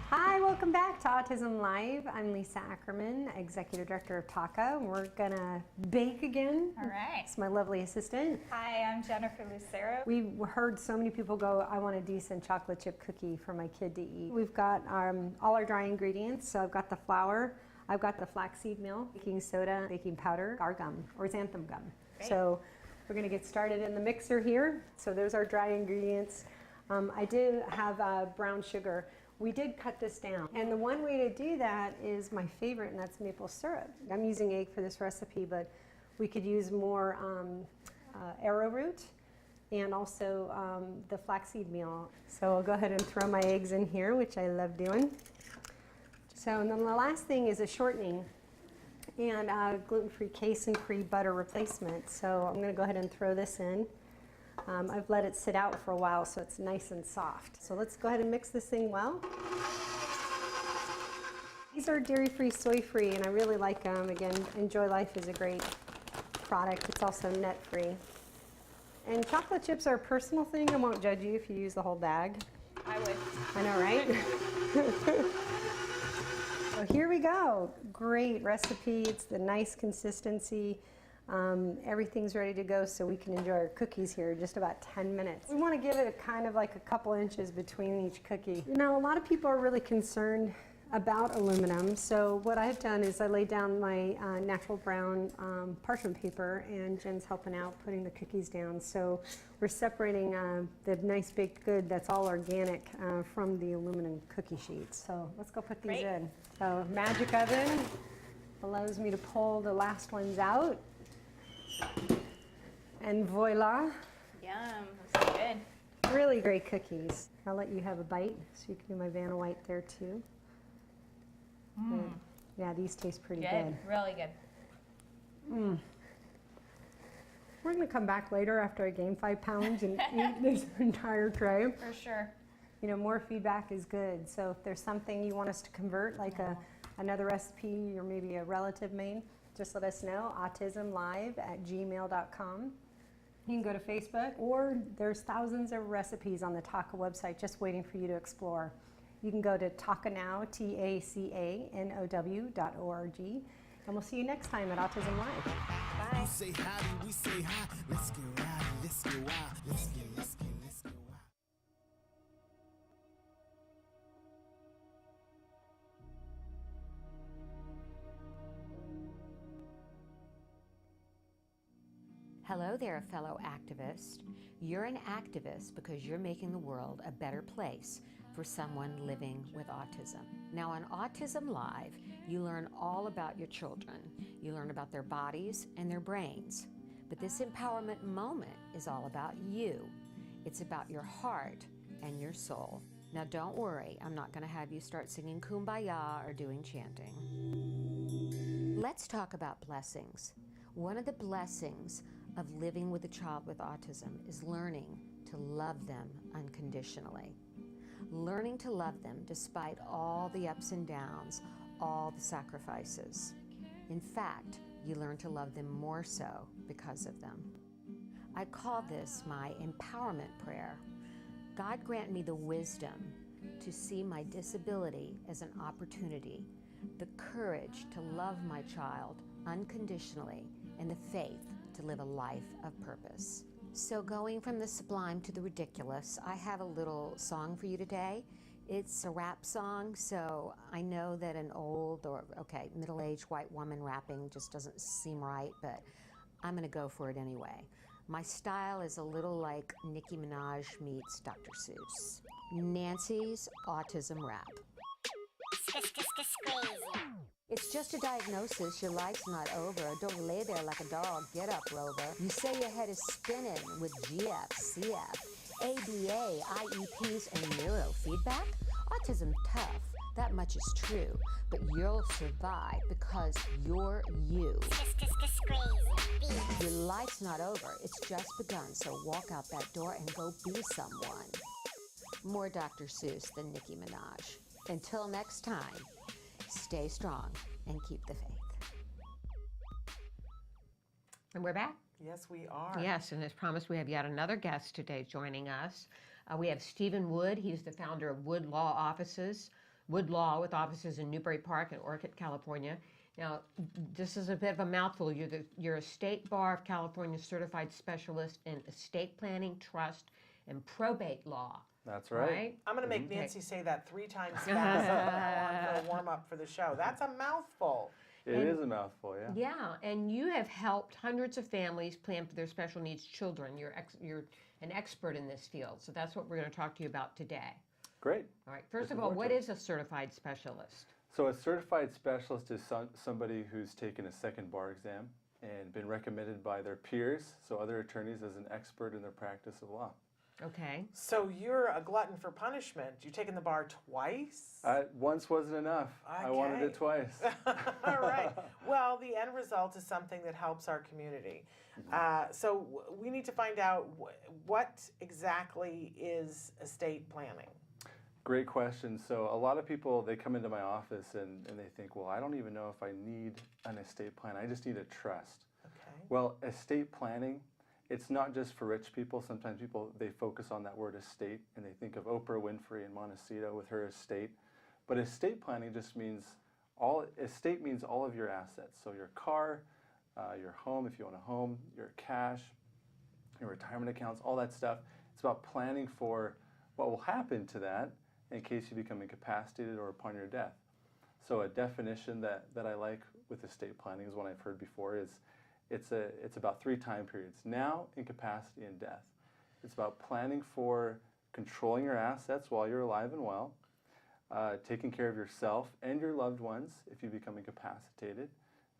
Hi, welcome back to Autism Live. I'm Lisa Ackerman, Executive Director of TACA. We're gonna bake again. All right. It's my lovely assistant. Hi, I'm Jennifer Lucero. We've heard so many people go, I want a decent chocolate chip cookie for my kid to eat. We've got all our dry ingredients. So I've got the flour, I've got the flaxseed meal, baking soda, baking powder, our gum, or xanthan gum. Great. So we're gonna get started in the mixer here. So those are dry ingredients. I do have brown sugar. We did cut this down. And the one way to do that is my favorite, and that's maple syrup. I'm using egg for this recipe, but we could use more arrowroot and also the flaxseed meal. So I'll go ahead and throw my eggs in here, which I love doing. So, and then the last thing is a shortening and gluten-free casein-free butter replacement. So I'm gonna go ahead and throw this in. I've let it sit out for a while so it's nice and soft. So let's go ahead and mix this thing well. These are dairy-free, soy-free, and I really like them. Again, Enjoy Life is a great product. It's also net-free. And chocolate chips are a personal thing. I won't judge you if you use the whole bag. I would. I know, right? So here we go. Great recipe. It's the nice consistency. Everything's ready to go, so we can enjoy our cookies here in just about 10 minutes. We want to give it a kind of like a couple inches between each cookie. You know, a lot of people are really concerned about aluminum, so what I've done is I laid down my natural brown parchment paper, and Jen's helping out putting the cookies down. So we're separating the nice baked good that's all organic from the aluminum cookie sheets. So let's go put these in. So magic oven allows me to pull the last ones out. And voila. Yum, this is good. Really great cookies. I'll let you have a bite so you can do my Vanna White there too. Yeah, these taste pretty good. Really good. We're going to come back later after I gain 5 pounds and eat this entire tray. For sure. You know, more feedback is good. So if there's something you want us to convert, like another recipe or maybe a relative made, just let us know, autismlive@gmail.com. You can go to Facebook, or there's thousands of recipes on the TACA website just waiting for you to explore. You can go to TACANOW, TACANOW.org, and we'll see you next time at Autism Live. Bye. You say howdy, we say hi. Let's get rowdy, let's get wild. Let's get wild. Hello there, fellow activist. You're an activist because you're making the world a better place for someone living with autism. Now on Autism Live, you learn all about your children. You learn about their bodies and their brains. But this empowerment moment is all about you. It's about your heart and your soul. Now don't worry, I'm not going to have you start singing Kumbaya or doing chanting. Let's talk about blessings. One of the blessings of living with a child with autism is learning to love them unconditionally. Learning to love them despite all the ups and downs, all the sacrifices. In fact, you learn to love them more so because of them. I call this my empowerment prayer. God grant me the wisdom to see my disability as an opportunity, the courage to love my child unconditionally, and the faith to live a life of purpose. So going from the sublime to the ridiculous, I have a little song for you today. It's a rap song, so I know that an old or, middle-aged white woman rapping just doesn't seem right, but I'm gonna go for it anyway. My style is a little like Nicki Minaj meets Dr. Seuss. Nancy's Autism Rap. It's just a diagnosis, your life's not over. Don't lay there like a dog, get up, Rover. You say your head is spinning with GF, CF, ABA, IEPs, and neurofeedback? Autism tough, that much is true. But you'll survive because you're you. Your life's not over, it's just begun, so walk out that door and go be someone. More Dr. Seuss than Nicki Minaj. Until next time, stay strong and keep the faith. And we're back. Yes, we are. Yes, and as promised, we have yet another guest today joining us. We have Stephen Wood. He's the founder of Wood Law Offices, Wood Law with offices in Newbury Park and Orchid, California. Now, this is a bit of a mouthful. You're a State Bar of California certified specialist in estate planning, trust, and probate law. That's right. I'm going to make Nancy say that 3 times fast for a warm-up for the show. That's a mouthful. It is a mouthful, yeah. Yeah, and you have helped hundreds of families plan for their special needs children. You're an expert in this field, so that's what we're going to talk to you about today. Great. All right, first of all, what is a certified specialist? So a certified specialist is somebody who's taken a second bar exam and been recommended by their peers, so other attorneys, as an expert in their practice of law. Okay. So you're a glutton for punishment. You've taken the bar twice? Once wasn't enough. Okay. I wanted it twice. All right. Well, the end result is something that helps our community. So we need to find out what exactly is estate planning. Great question. So a lot of people, they come into my office and they think, well, I don't even know if I need an estate plan. I just need a trust. Okay. Well, estate planning, it's not just for rich people. Sometimes people, they focus on that word estate and they think of Oprah Winfrey in Montecito with her estate. But estate planning just means, estate means all of your assets. So your car, your home, if you own a home, your cash, your retirement accounts, all that stuff. It's about planning for what will happen to that in case you become incapacitated or upon your death. So a definition that I like with estate planning is one I've heard before is it's about 3 time periods: now, incapacity, and death. It's about planning for controlling your assets while you're alive and well, taking care of yourself and your loved ones if you become incapacitated.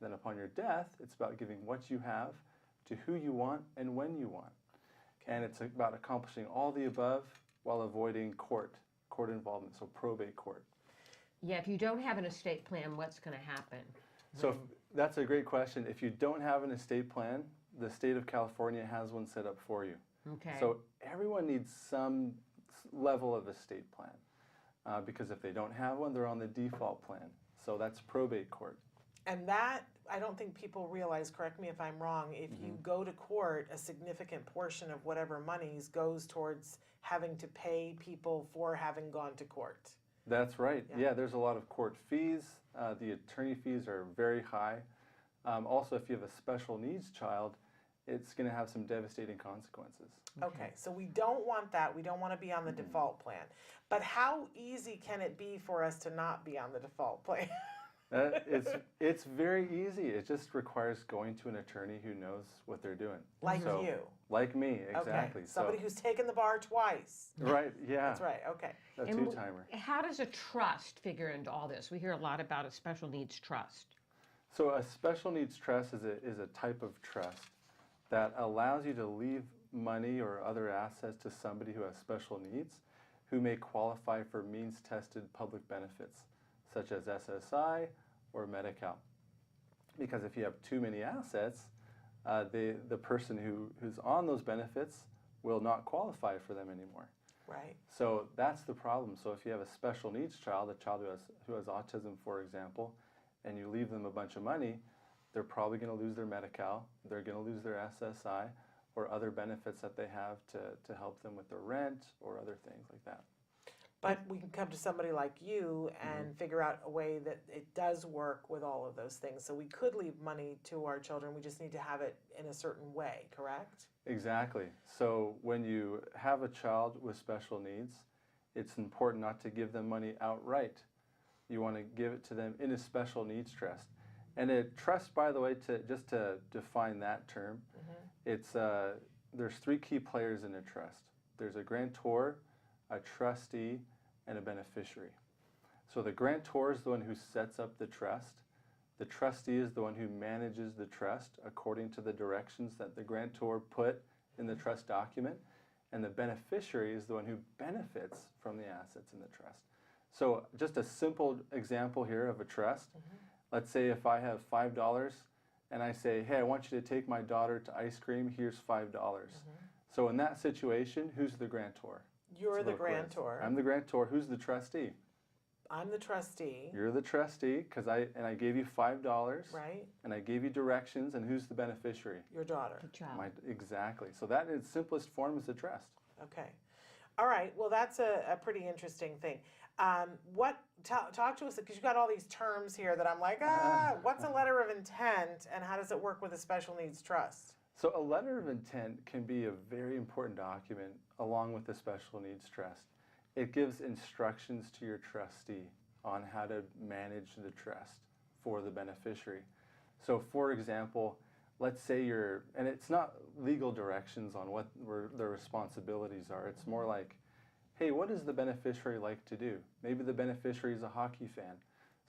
Then upon your death, it's about giving what you have to who you want and when you want. And it's about accomplishing all the above while avoiding court involvement, so probate court. Yeah, if you don't have an estate plan, what's going to happen? So that's a great question. If you don't have an estate plan, the state of California has one set up for you. Okay. So everyone needs some level of estate plan because if they don't have one, they're on the default plan. So that's probate court. And that, I don't think people realize, correct me if I'm wrong, if you go to court, a significant portion of whatever monies goes towards having to pay people for having gone to court. That's right. Yeah, there's a lot of court fees. The attorney fees are very high. Also, if you have a special needs child, it's going to have some devastating consequences. Okay, so we don't want that. We don't want to be on the default plan. But how easy can it be for us to not be on the default plan? It's very easy. It just requires going to an attorney who knows what they're doing. Like you. Like me, exactly. Okay. Somebody who's taken the bar twice. Right, yeah. That's right, okay. A two-timer. How does a trust figure into all this? We hear a lot about a special needs trust. So a special needs trust is a type of trust that allows you to leave money or other assets to somebody who has special needs, who may qualify for means-tested public benefits, such as SSI or Medi-Cal. Because if you have too many assets, the person who's on those benefits will not qualify for them anymore. Right. So that's the problem. So if you have a special needs child, a child who has autism, for example, and you leave them a bunch of money, they're probably going to lose their Medi-Cal, they're going to lose their SSI, or other benefits that they have to help them with their rent or other things like that. But we can come to somebody like you and figure out a way that it does work with all of those things. So we could leave money to our children, we just need to have it in a certain way, correct? Exactly. So when you have a child with special needs, it's important not to give them money outright. You want to give it to them in a special needs trust. And a trust, by the way, just to define that term, there's 3 key players in a trust. There's a grantor, a trustee, and a beneficiary. So the grantor is the one who sets up the trust. The trustee is the one who manages the trust according to the directions that the grantor put in the trust document. And the beneficiary is the one who benefits from the assets in the trust. So just a simple example here of a trust. Let's say if I have $5 and I say, hey, I want you to take my daughter to ice cream, here's $5. So in that situation, who's the grantor? You're Let's the look where it's- grantor. I'm the grantor. Who's the trustee? I'm the trustee. You're the trustee because I gave you $5. Right. And I gave you directions. And who's the beneficiary? Your daughter. Exactly. So that in its simplest form is a trust. Okay. All right. Well, that's a pretty interesting thing. Talk to us, because you got all these terms here that I'm like, what's a letter of intent and how does it work with a special needs trust? So a letter of intent can be a very important document along with the special needs trust. It gives instructions to your trustee on how to manage the trust for the beneficiary. So for example, let's say and it's not legal directions on what their responsibilities are. It's more like, hey, what does the beneficiary like to do? Maybe the beneficiary is a hockey fan.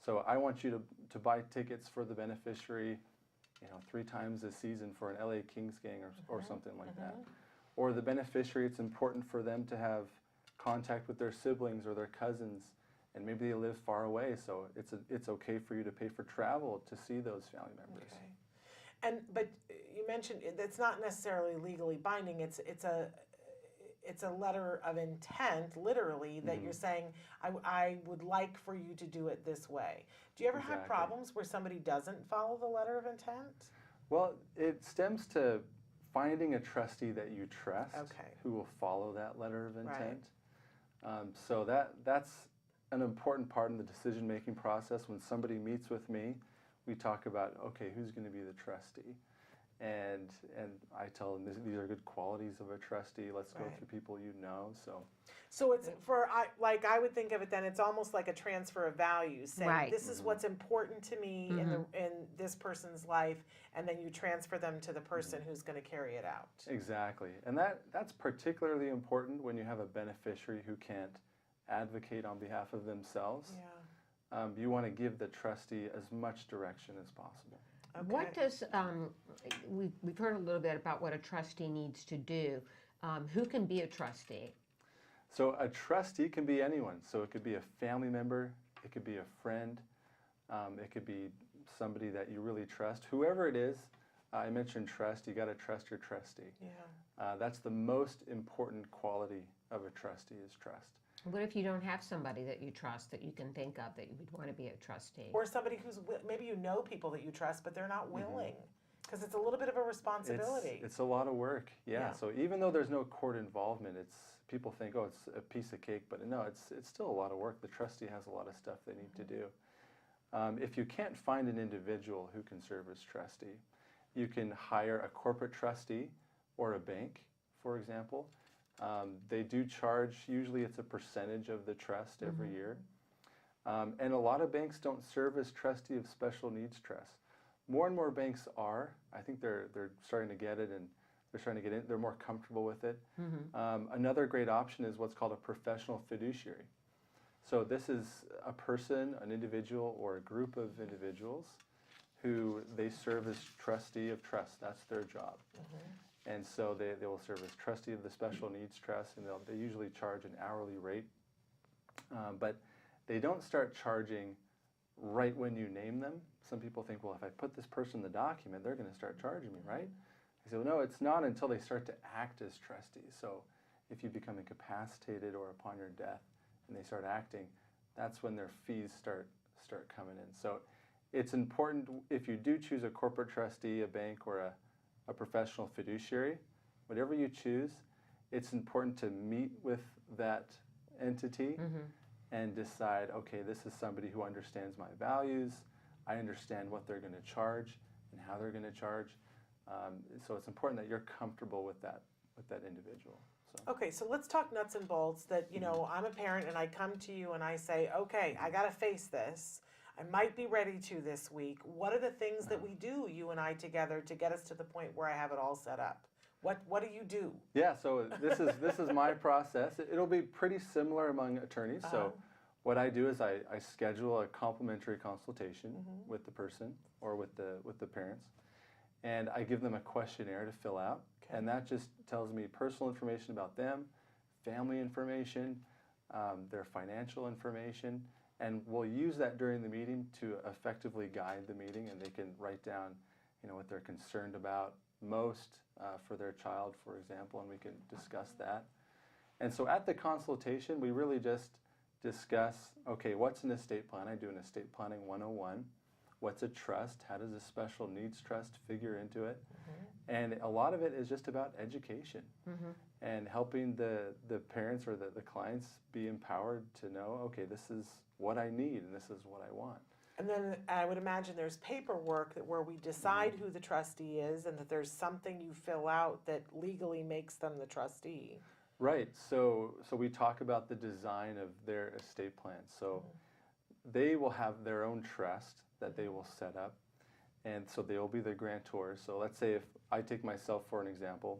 So I want you to buy tickets for the beneficiary, 3 times a season for an LA Kings game or something like that. Or the beneficiary, it's important for them to have contact with their siblings or their cousins, and maybe they live far away, so it's okay for you to pay for travel to see those family members. Okay. But you mentioned it's not necessarily legally binding. It's a letter of intent, literally, that you're saying, I would like for you to do it this way. Do you ever have problems where somebody doesn't follow the letter of intent? Well, it stems to finding a trustee that you trust who will follow that letter of intent. So that's an important part in the decision-making process. When somebody meets with me, we talk about, okay, who's going to be the trustee? And I tell them these are good qualities of a trustee. Let's go through people you know. So it's I would think of it then, it's almost like a transfer of values, saying this is what's important to me in this person's life, and then you transfer them to the person who's going to carry it out. Exactly. And that's particularly important when you have a beneficiary who can't advocate on behalf of themselves. Yeah. You want to give the trustee as much direction as possible. Okay. What does, we've heard a little bit about what a trustee needs to do. Who can be a trustee? So a trustee can be anyone. So it could be a family member, it could be a friend, it could be somebody that you really trust. Whoever it is, I mentioned trust, you got to trust your trustee. Yeah. That's the most important quality of a trustee is trust. What if you don't have somebody that you trust that you can think of that you would want to be a trustee? Or somebody who's, maybe you know people that you trust, but they're not willing. Because it's a little bit of a responsibility. It's a lot of work, yeah. So even though there's no court involvement, people think, oh, it's a piece of cake, but no, it's still a lot of work. The trustee has a lot of stuff they need to do. If you can't find an individual who can serve as trustee, you can hire a corporate trustee or a bank, for example. They do charge, usually it's a percentage of the trust every year. And a lot of banks don't serve as trustee of special needs trusts. More and more banks are. I think they're starting to get it, and they're starting to get in. They're more comfortable with it. Another great option is what's called a professional fiduciary. So this is a person, an individual, or a group of individuals who they serve as trustee of trust. That's their job. And so they will serve as trustee of the special needs trust, and they usually charge an hourly rate. But they don't start charging right when you name them. Some people think, well, if I put this person in the document, they're going to start charging me, right? I say, well, no, it's not until they start to act as trustees. So if you become incapacitated or upon your death and they start acting, that's when their fees start coming in. So it's important, if you do choose a corporate trustee, a bank, or a professional fiduciary, whatever you choose, it's important to meet with that entity and decide, okay, this is somebody who understands my values, I understand what they're going to charge and how they're going to charge. So it's important that you're comfortable with that individual. So. Okay, so let's talk nuts and bolts that, I'm a parent and I come to you and I say, okay, I got to face this. I might be ready to this week. What are the things that we do, you and I together, to get us to the point where I have it all set up? What do you do? Yeah, so this is my process. It'll be pretty similar among attorneys. So what I do is I schedule a complimentary consultation with the person or with the parents, and I give them a questionnaire to fill out, and that just tells me personal information about them, family information, their financial information, and we'll use that during the meeting to effectively guide the meeting, and they can write down, what they're concerned about most for their child, for example, and we can discuss that. And so at the consultation, we really just discuss, okay, what's an estate plan? I do an estate planning 101. What's a trust? How does a special needs trust figure into it? And a lot of it is just about education and helping the parents or the clients be empowered to know, okay, this is what I need and this is what I want. And then I would imagine there's paperwork where we decide who the trustee is and that there's something you fill out that legally makes them the trustee. Right. So we talk about the design of their estate plan. So they will have their own trust that they will set up, and so they will be the grantors. So let's say if I take myself for an example,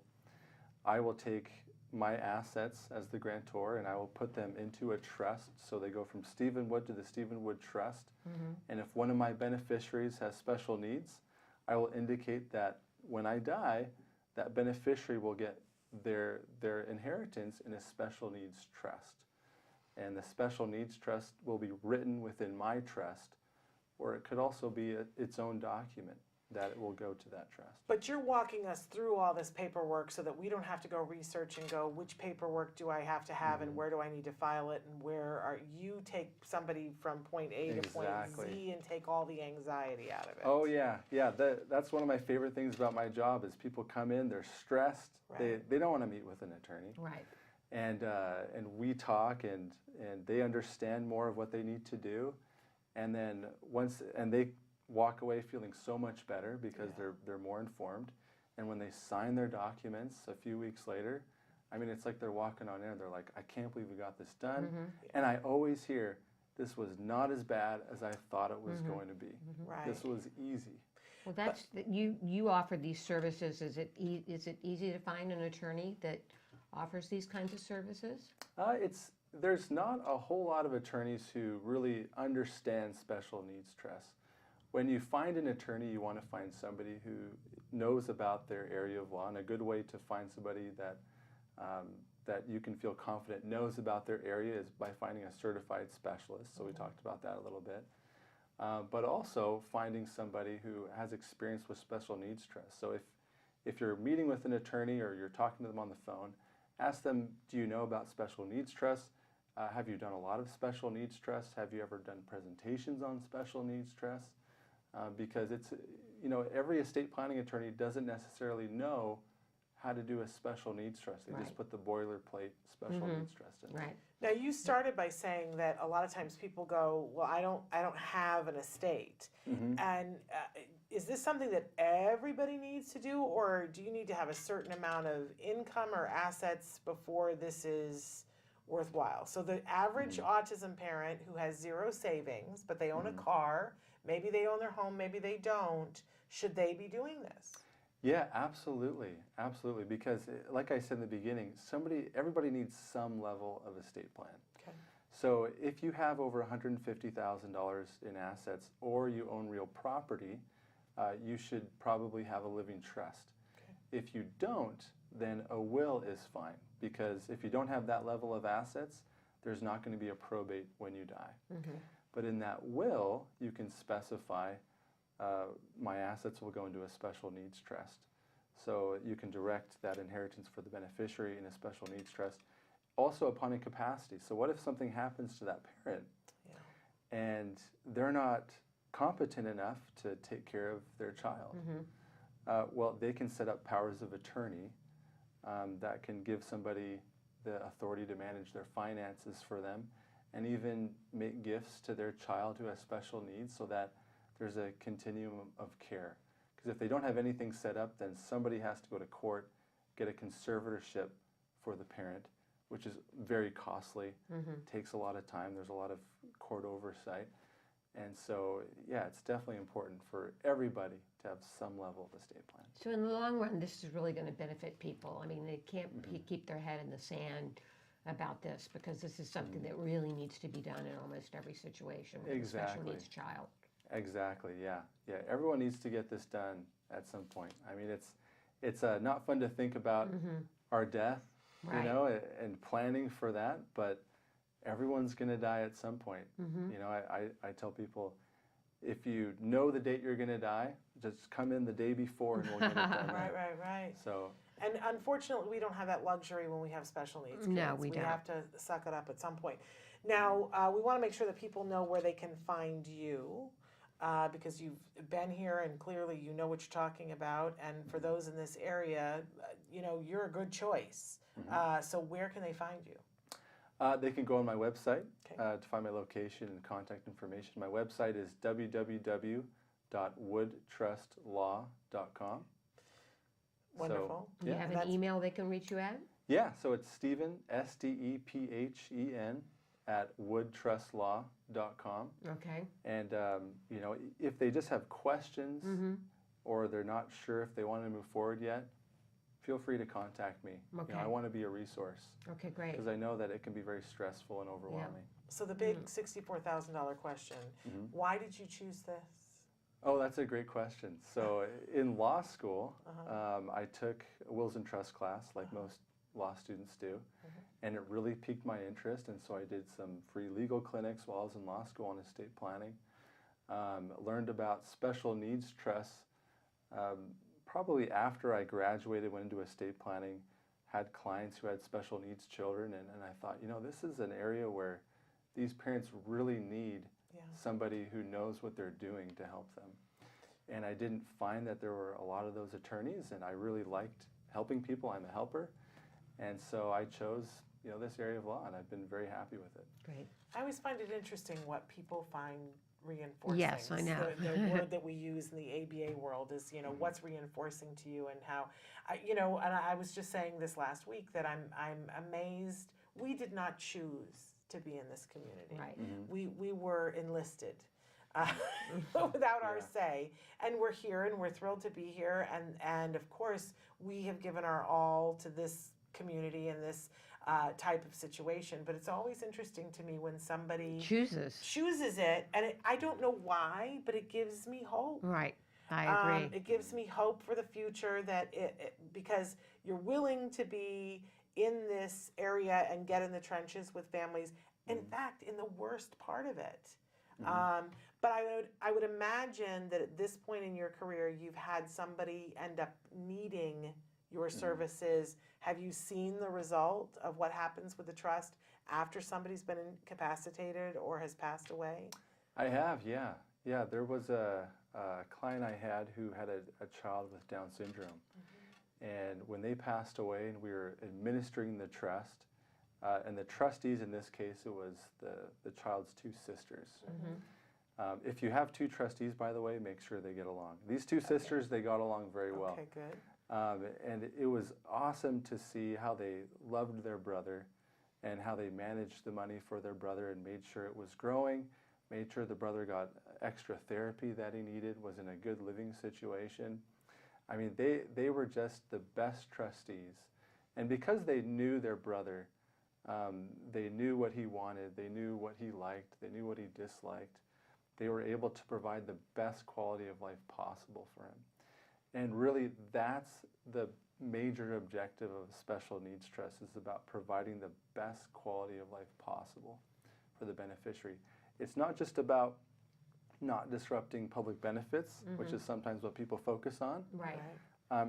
I will take my assets as the grantor and I will put them into a trust. So they go from Stephen Wood to the Stephen Wood Trust. And if one of my beneficiaries has special needs, I will indicate that when I die, that beneficiary will get their inheritance in a special needs trust. And the special needs trust will be written within my trust, or it could also be its own document that it will go to that trust. But you're walking us through all this paperwork so that we don't have to go research and go, which paperwork do I have to have and where do I need to file it and where are you take somebody from point A to point Z and take all the anxiety out of it. Oh yeah, that's one of my favorite things about my job is people come in, they're stressed, they don't want to meet with an attorney. Right. And we talk and they understand more of what they need to do, and then they walk away feeling so much better because they're more informed. And when they sign their documents a few weeks later, I mean, it's like they're walking on air. They're like, I can't believe we got this done. And I always hear, this was not as bad as I thought it was going to be. This was easy. Well, that's you offer these services. Is it easy to find an attorney that offers these kinds of services? There's not a whole lot of attorneys who really understand special needs trusts. When you find an attorney, you want to find somebody who knows about their area of law, and a good way to find somebody that you can feel confident knows about their area is by finding a certified specialist. So we talked about that a little bit. But also finding somebody who has experience with special needs trusts. So if you're meeting with an attorney or you're talking to them on the phone, ask them, do you know about special needs trusts? Have you done a lot of special needs trusts? Have you ever done presentations on special needs trusts? Because it's, every estate planning attorney doesn't necessarily know how to do a special needs trust. They just put the boilerplate special needs trust in. Right. Now you started by saying that a lot of times people go, well, I don't have an estate. And is this something that everybody needs to do, or do you need to have a certain amount of income or assets before this is worthwhile? So the average autism parent who has zero savings, but they own a car, maybe they own their home, maybe they don't, should they be doing this? Yeah, absolutely, because like I said in the beginning, everybody needs some level of estate plan. Okay. So if you have over $150,000 in assets or you own real property, you should probably have a living trust. Okay. If you don't, then a will is fine, because if you don't have that level of assets, there's not going to be a probate when you die. But in that will, you can specify my assets will go into a special needs trust. So you can direct that inheritance for the beneficiary in a special needs trust. Also upon incapacity. So what if something happens to that parent and they're not competent enough to take care of their child? Well, they can set up powers of attorney that can give somebody the authority to manage their finances for them, and even make gifts to their child who has special needs, so that there's a continuum of care. Because if they don't have anything set up, then somebody has to go to court, get a conservatorship for the parent, which is very costly, takes a lot of time, there's a lot of court oversight. And so, yeah, it's definitely important for everybody to have some level of estate plan. So in the long run, this is really going to benefit people. I mean, they can't keep their head in the sand about this, because this is something that really needs to be done in almost every situation with a special needs child. Exactly, yeah. Yeah, everyone needs to get this done at some point. I mean, it's not fun to think about our death, you know, and planning for that, but everyone's going to die at some point. You know, I tell people, if you know the date you're going to die, just come in the day before and we'll get it done. Right. So, and unfortunately, we don't have that luxury when we have special needs kids. No, we don't. have to suck it up at some point. Now, we want to make sure that people know where they can find you, because you've been here and clearly you know what you're talking about. And for those in this area, you know, you're a good choice. So where can they find you? they can go on my website to find my location and contact information. My website is www.woodtrustlaw.com. Wonderful. Do you have an email they can reach you at? Yeah, so it's Stephen, S-T-E-P-H-E-N, at woodtrustlaw.com. Okay. And, you know, if they just have questions or they're not sure if they want to move forward yet, feel free to contact me. Okay. You know, I want to be a resource. Okay, great. Because I know that it can be very stressful and overwhelming. So the big $64,000 question, why did you choose this? Oh, that's a great question. So in law school, I took a wills and trust class like most law students do, and it really piqued my interest, and so I did some free legal clinics while I was in law school on estate planning. Learned about special needs trusts probably after I graduated, went into estate planning, had clients who had special needs children, and I thought, you know, this is an area where these parents really need somebody who knows what they're doing to help them. And I didn't find that there were a lot of those attorneys, and I really liked helping people. I'm a helper. And so I chose, you know, this area of law, and I've been very happy with it. Great. I always find it interesting what people find reinforcing. Yes, I know. The word that we use in the ABA world is, you know, what's reinforcing to you and how, you know, and I was just saying this last week that I'm amazed. We did not choose to be in this community. Right. We were enlisted. Without our say, and we're here and we're thrilled to be here, and of course we have given our all to this community and this type of situation, but it's always interesting to me when somebody chooses it, and I don't know why, but it gives me hope. Right, I agree. It gives me hope for the future that because you're willing to be in this area and get in the trenches with families, in fact, in the worst part of it. But I would imagine that at this point in your career, you've had somebody end up needing your services. Have you seen the result of what happens with the trust after somebody's been incapacitated or has passed away? I have, yeah. Yeah, there was a client I had who had a child with Down syndrome. And when they passed away and we were administering the trust, and the trustees in this case, it was the child's two sisters. If you have two trustees, by the way, make sure they get along. These two sisters, they got along very well. Okay, good. And it was awesome to see how they loved their brother and how they managed the money for their brother and made sure it was growing, made sure the brother got extra therapy that he needed, was in a good living situation. I mean, they were just the best trustees. And because they knew their brother, they knew what he wanted, they knew what he liked, they knew what he disliked. They were able to provide the best quality of life possible for him. And really, that's the major objective of special needs trust, is about providing the best quality of life possible for the beneficiary. It's not just about not disrupting public benefits, which is sometimes what people focus on. Right.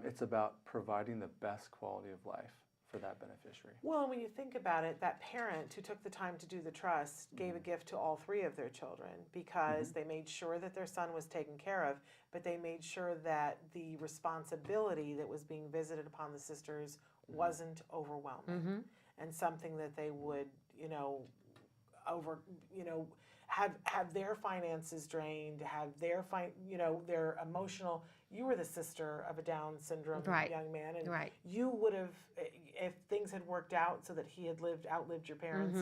It's about providing the best quality of life for that beneficiary. Well, when you think about it, that parent who took the time to do the trust gave a gift to all three of their children because they made sure that their son was taken care of, but they made sure that the responsibility that was being visited upon the sisters wasn't overwhelming and something that they would, have their finances drained, have their their emotional. You were the sister of a Down syndrome young man, and you would have, if things had worked out so that he had outlived your parents.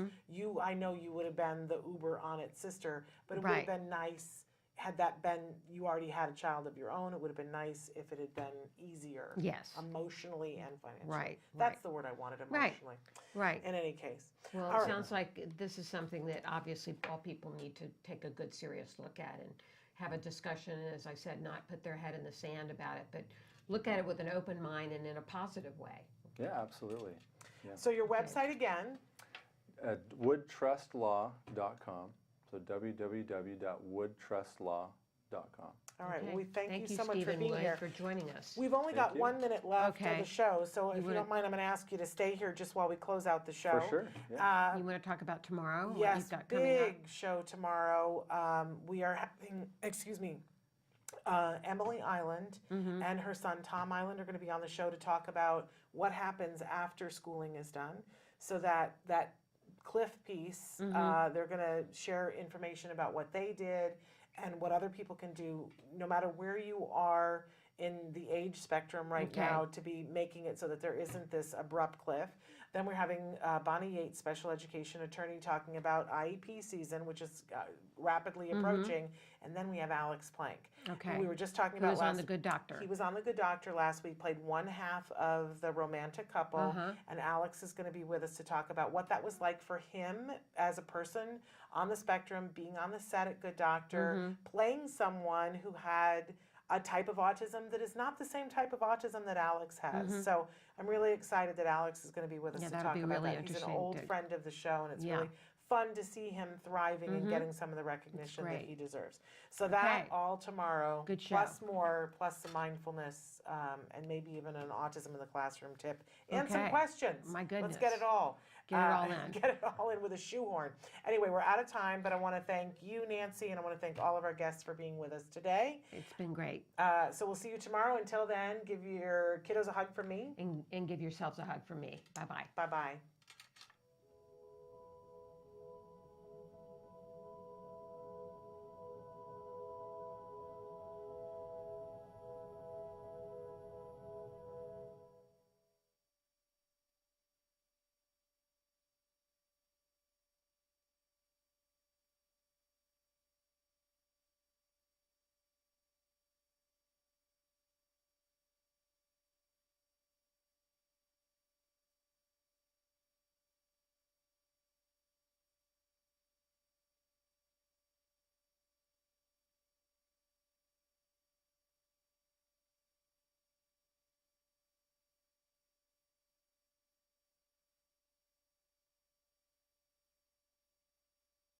I know you would have been the uber on it sister, but it would have been nice. Had that been, you already had a child of your own, it would have been nice if it had been easier. Yes. Emotionally and financially. Right. That's the word I wanted, emotionally. Right. In any case. Well, All it right. sounds like this is something that obviously all people need to take a good, serious look at and have a discussion. And as I said, not put their head in the sand about it, but look at it with an open mind and in a positive way. Yeah, absolutely. Yeah. So your website again? At woodtrustlaw.com. So www.woodtrustlaw.com. All right. Okay. Well, we thank you so much Stephen for being Wood, here. for joining us. We've only got 1 minute left of the show, so if you wanna- don't mind, I'm going to ask you to stay here just while we close out the show. For sure. Yeah. You want to talk about tomorrow? What Yes, you've got coming up? big show tomorrow. We are having, Emily Island and her son Tom Island are going to be on the show to talk about what happens after schooling is done. So that Cliff piece, they're going to share information about what they did and what other people can do, no matter where you are in the age spectrum right now, to be making it so that there isn't this abrupt cliff. Then we're having Bonnie Yates, special education attorney, talking about IEP season, which is rapidly approaching. And then we have Alex Plank. Okay. Who we were just talking Who about was on The Good Doctor. He was on The Good Doctor last week, played one half of the romantic couple. And Alex is going to be with us to talk about what that was like for him as a person on the spectrum, being on the set at Good Doctor, playing someone who had a type of autism that is not the same type of autism that Alex has. So I'm really excited that Alex is going to be with us to that'll talk be about really that. He's an interesting old to- friend of the show, and it's really fun to see him thriving and getting some of the recognition that great. he deserves. So that Okay. all tomorrow, Good show. plus more, plus some mindfulness, and maybe even an autism in the classroom tip, and some Okay. questions. My goodness. Let's get it all. Get it all in. Get it all in with a shoehorn. Anyway, we're out of time, but I want to thank you, Nancy, and I want to thank all of our guests for being with us today. It's been great. So we'll see you tomorrow. Until then, give your kiddos a hug from me. And give yourselves a hug from me. Bye-bye. Bye-bye.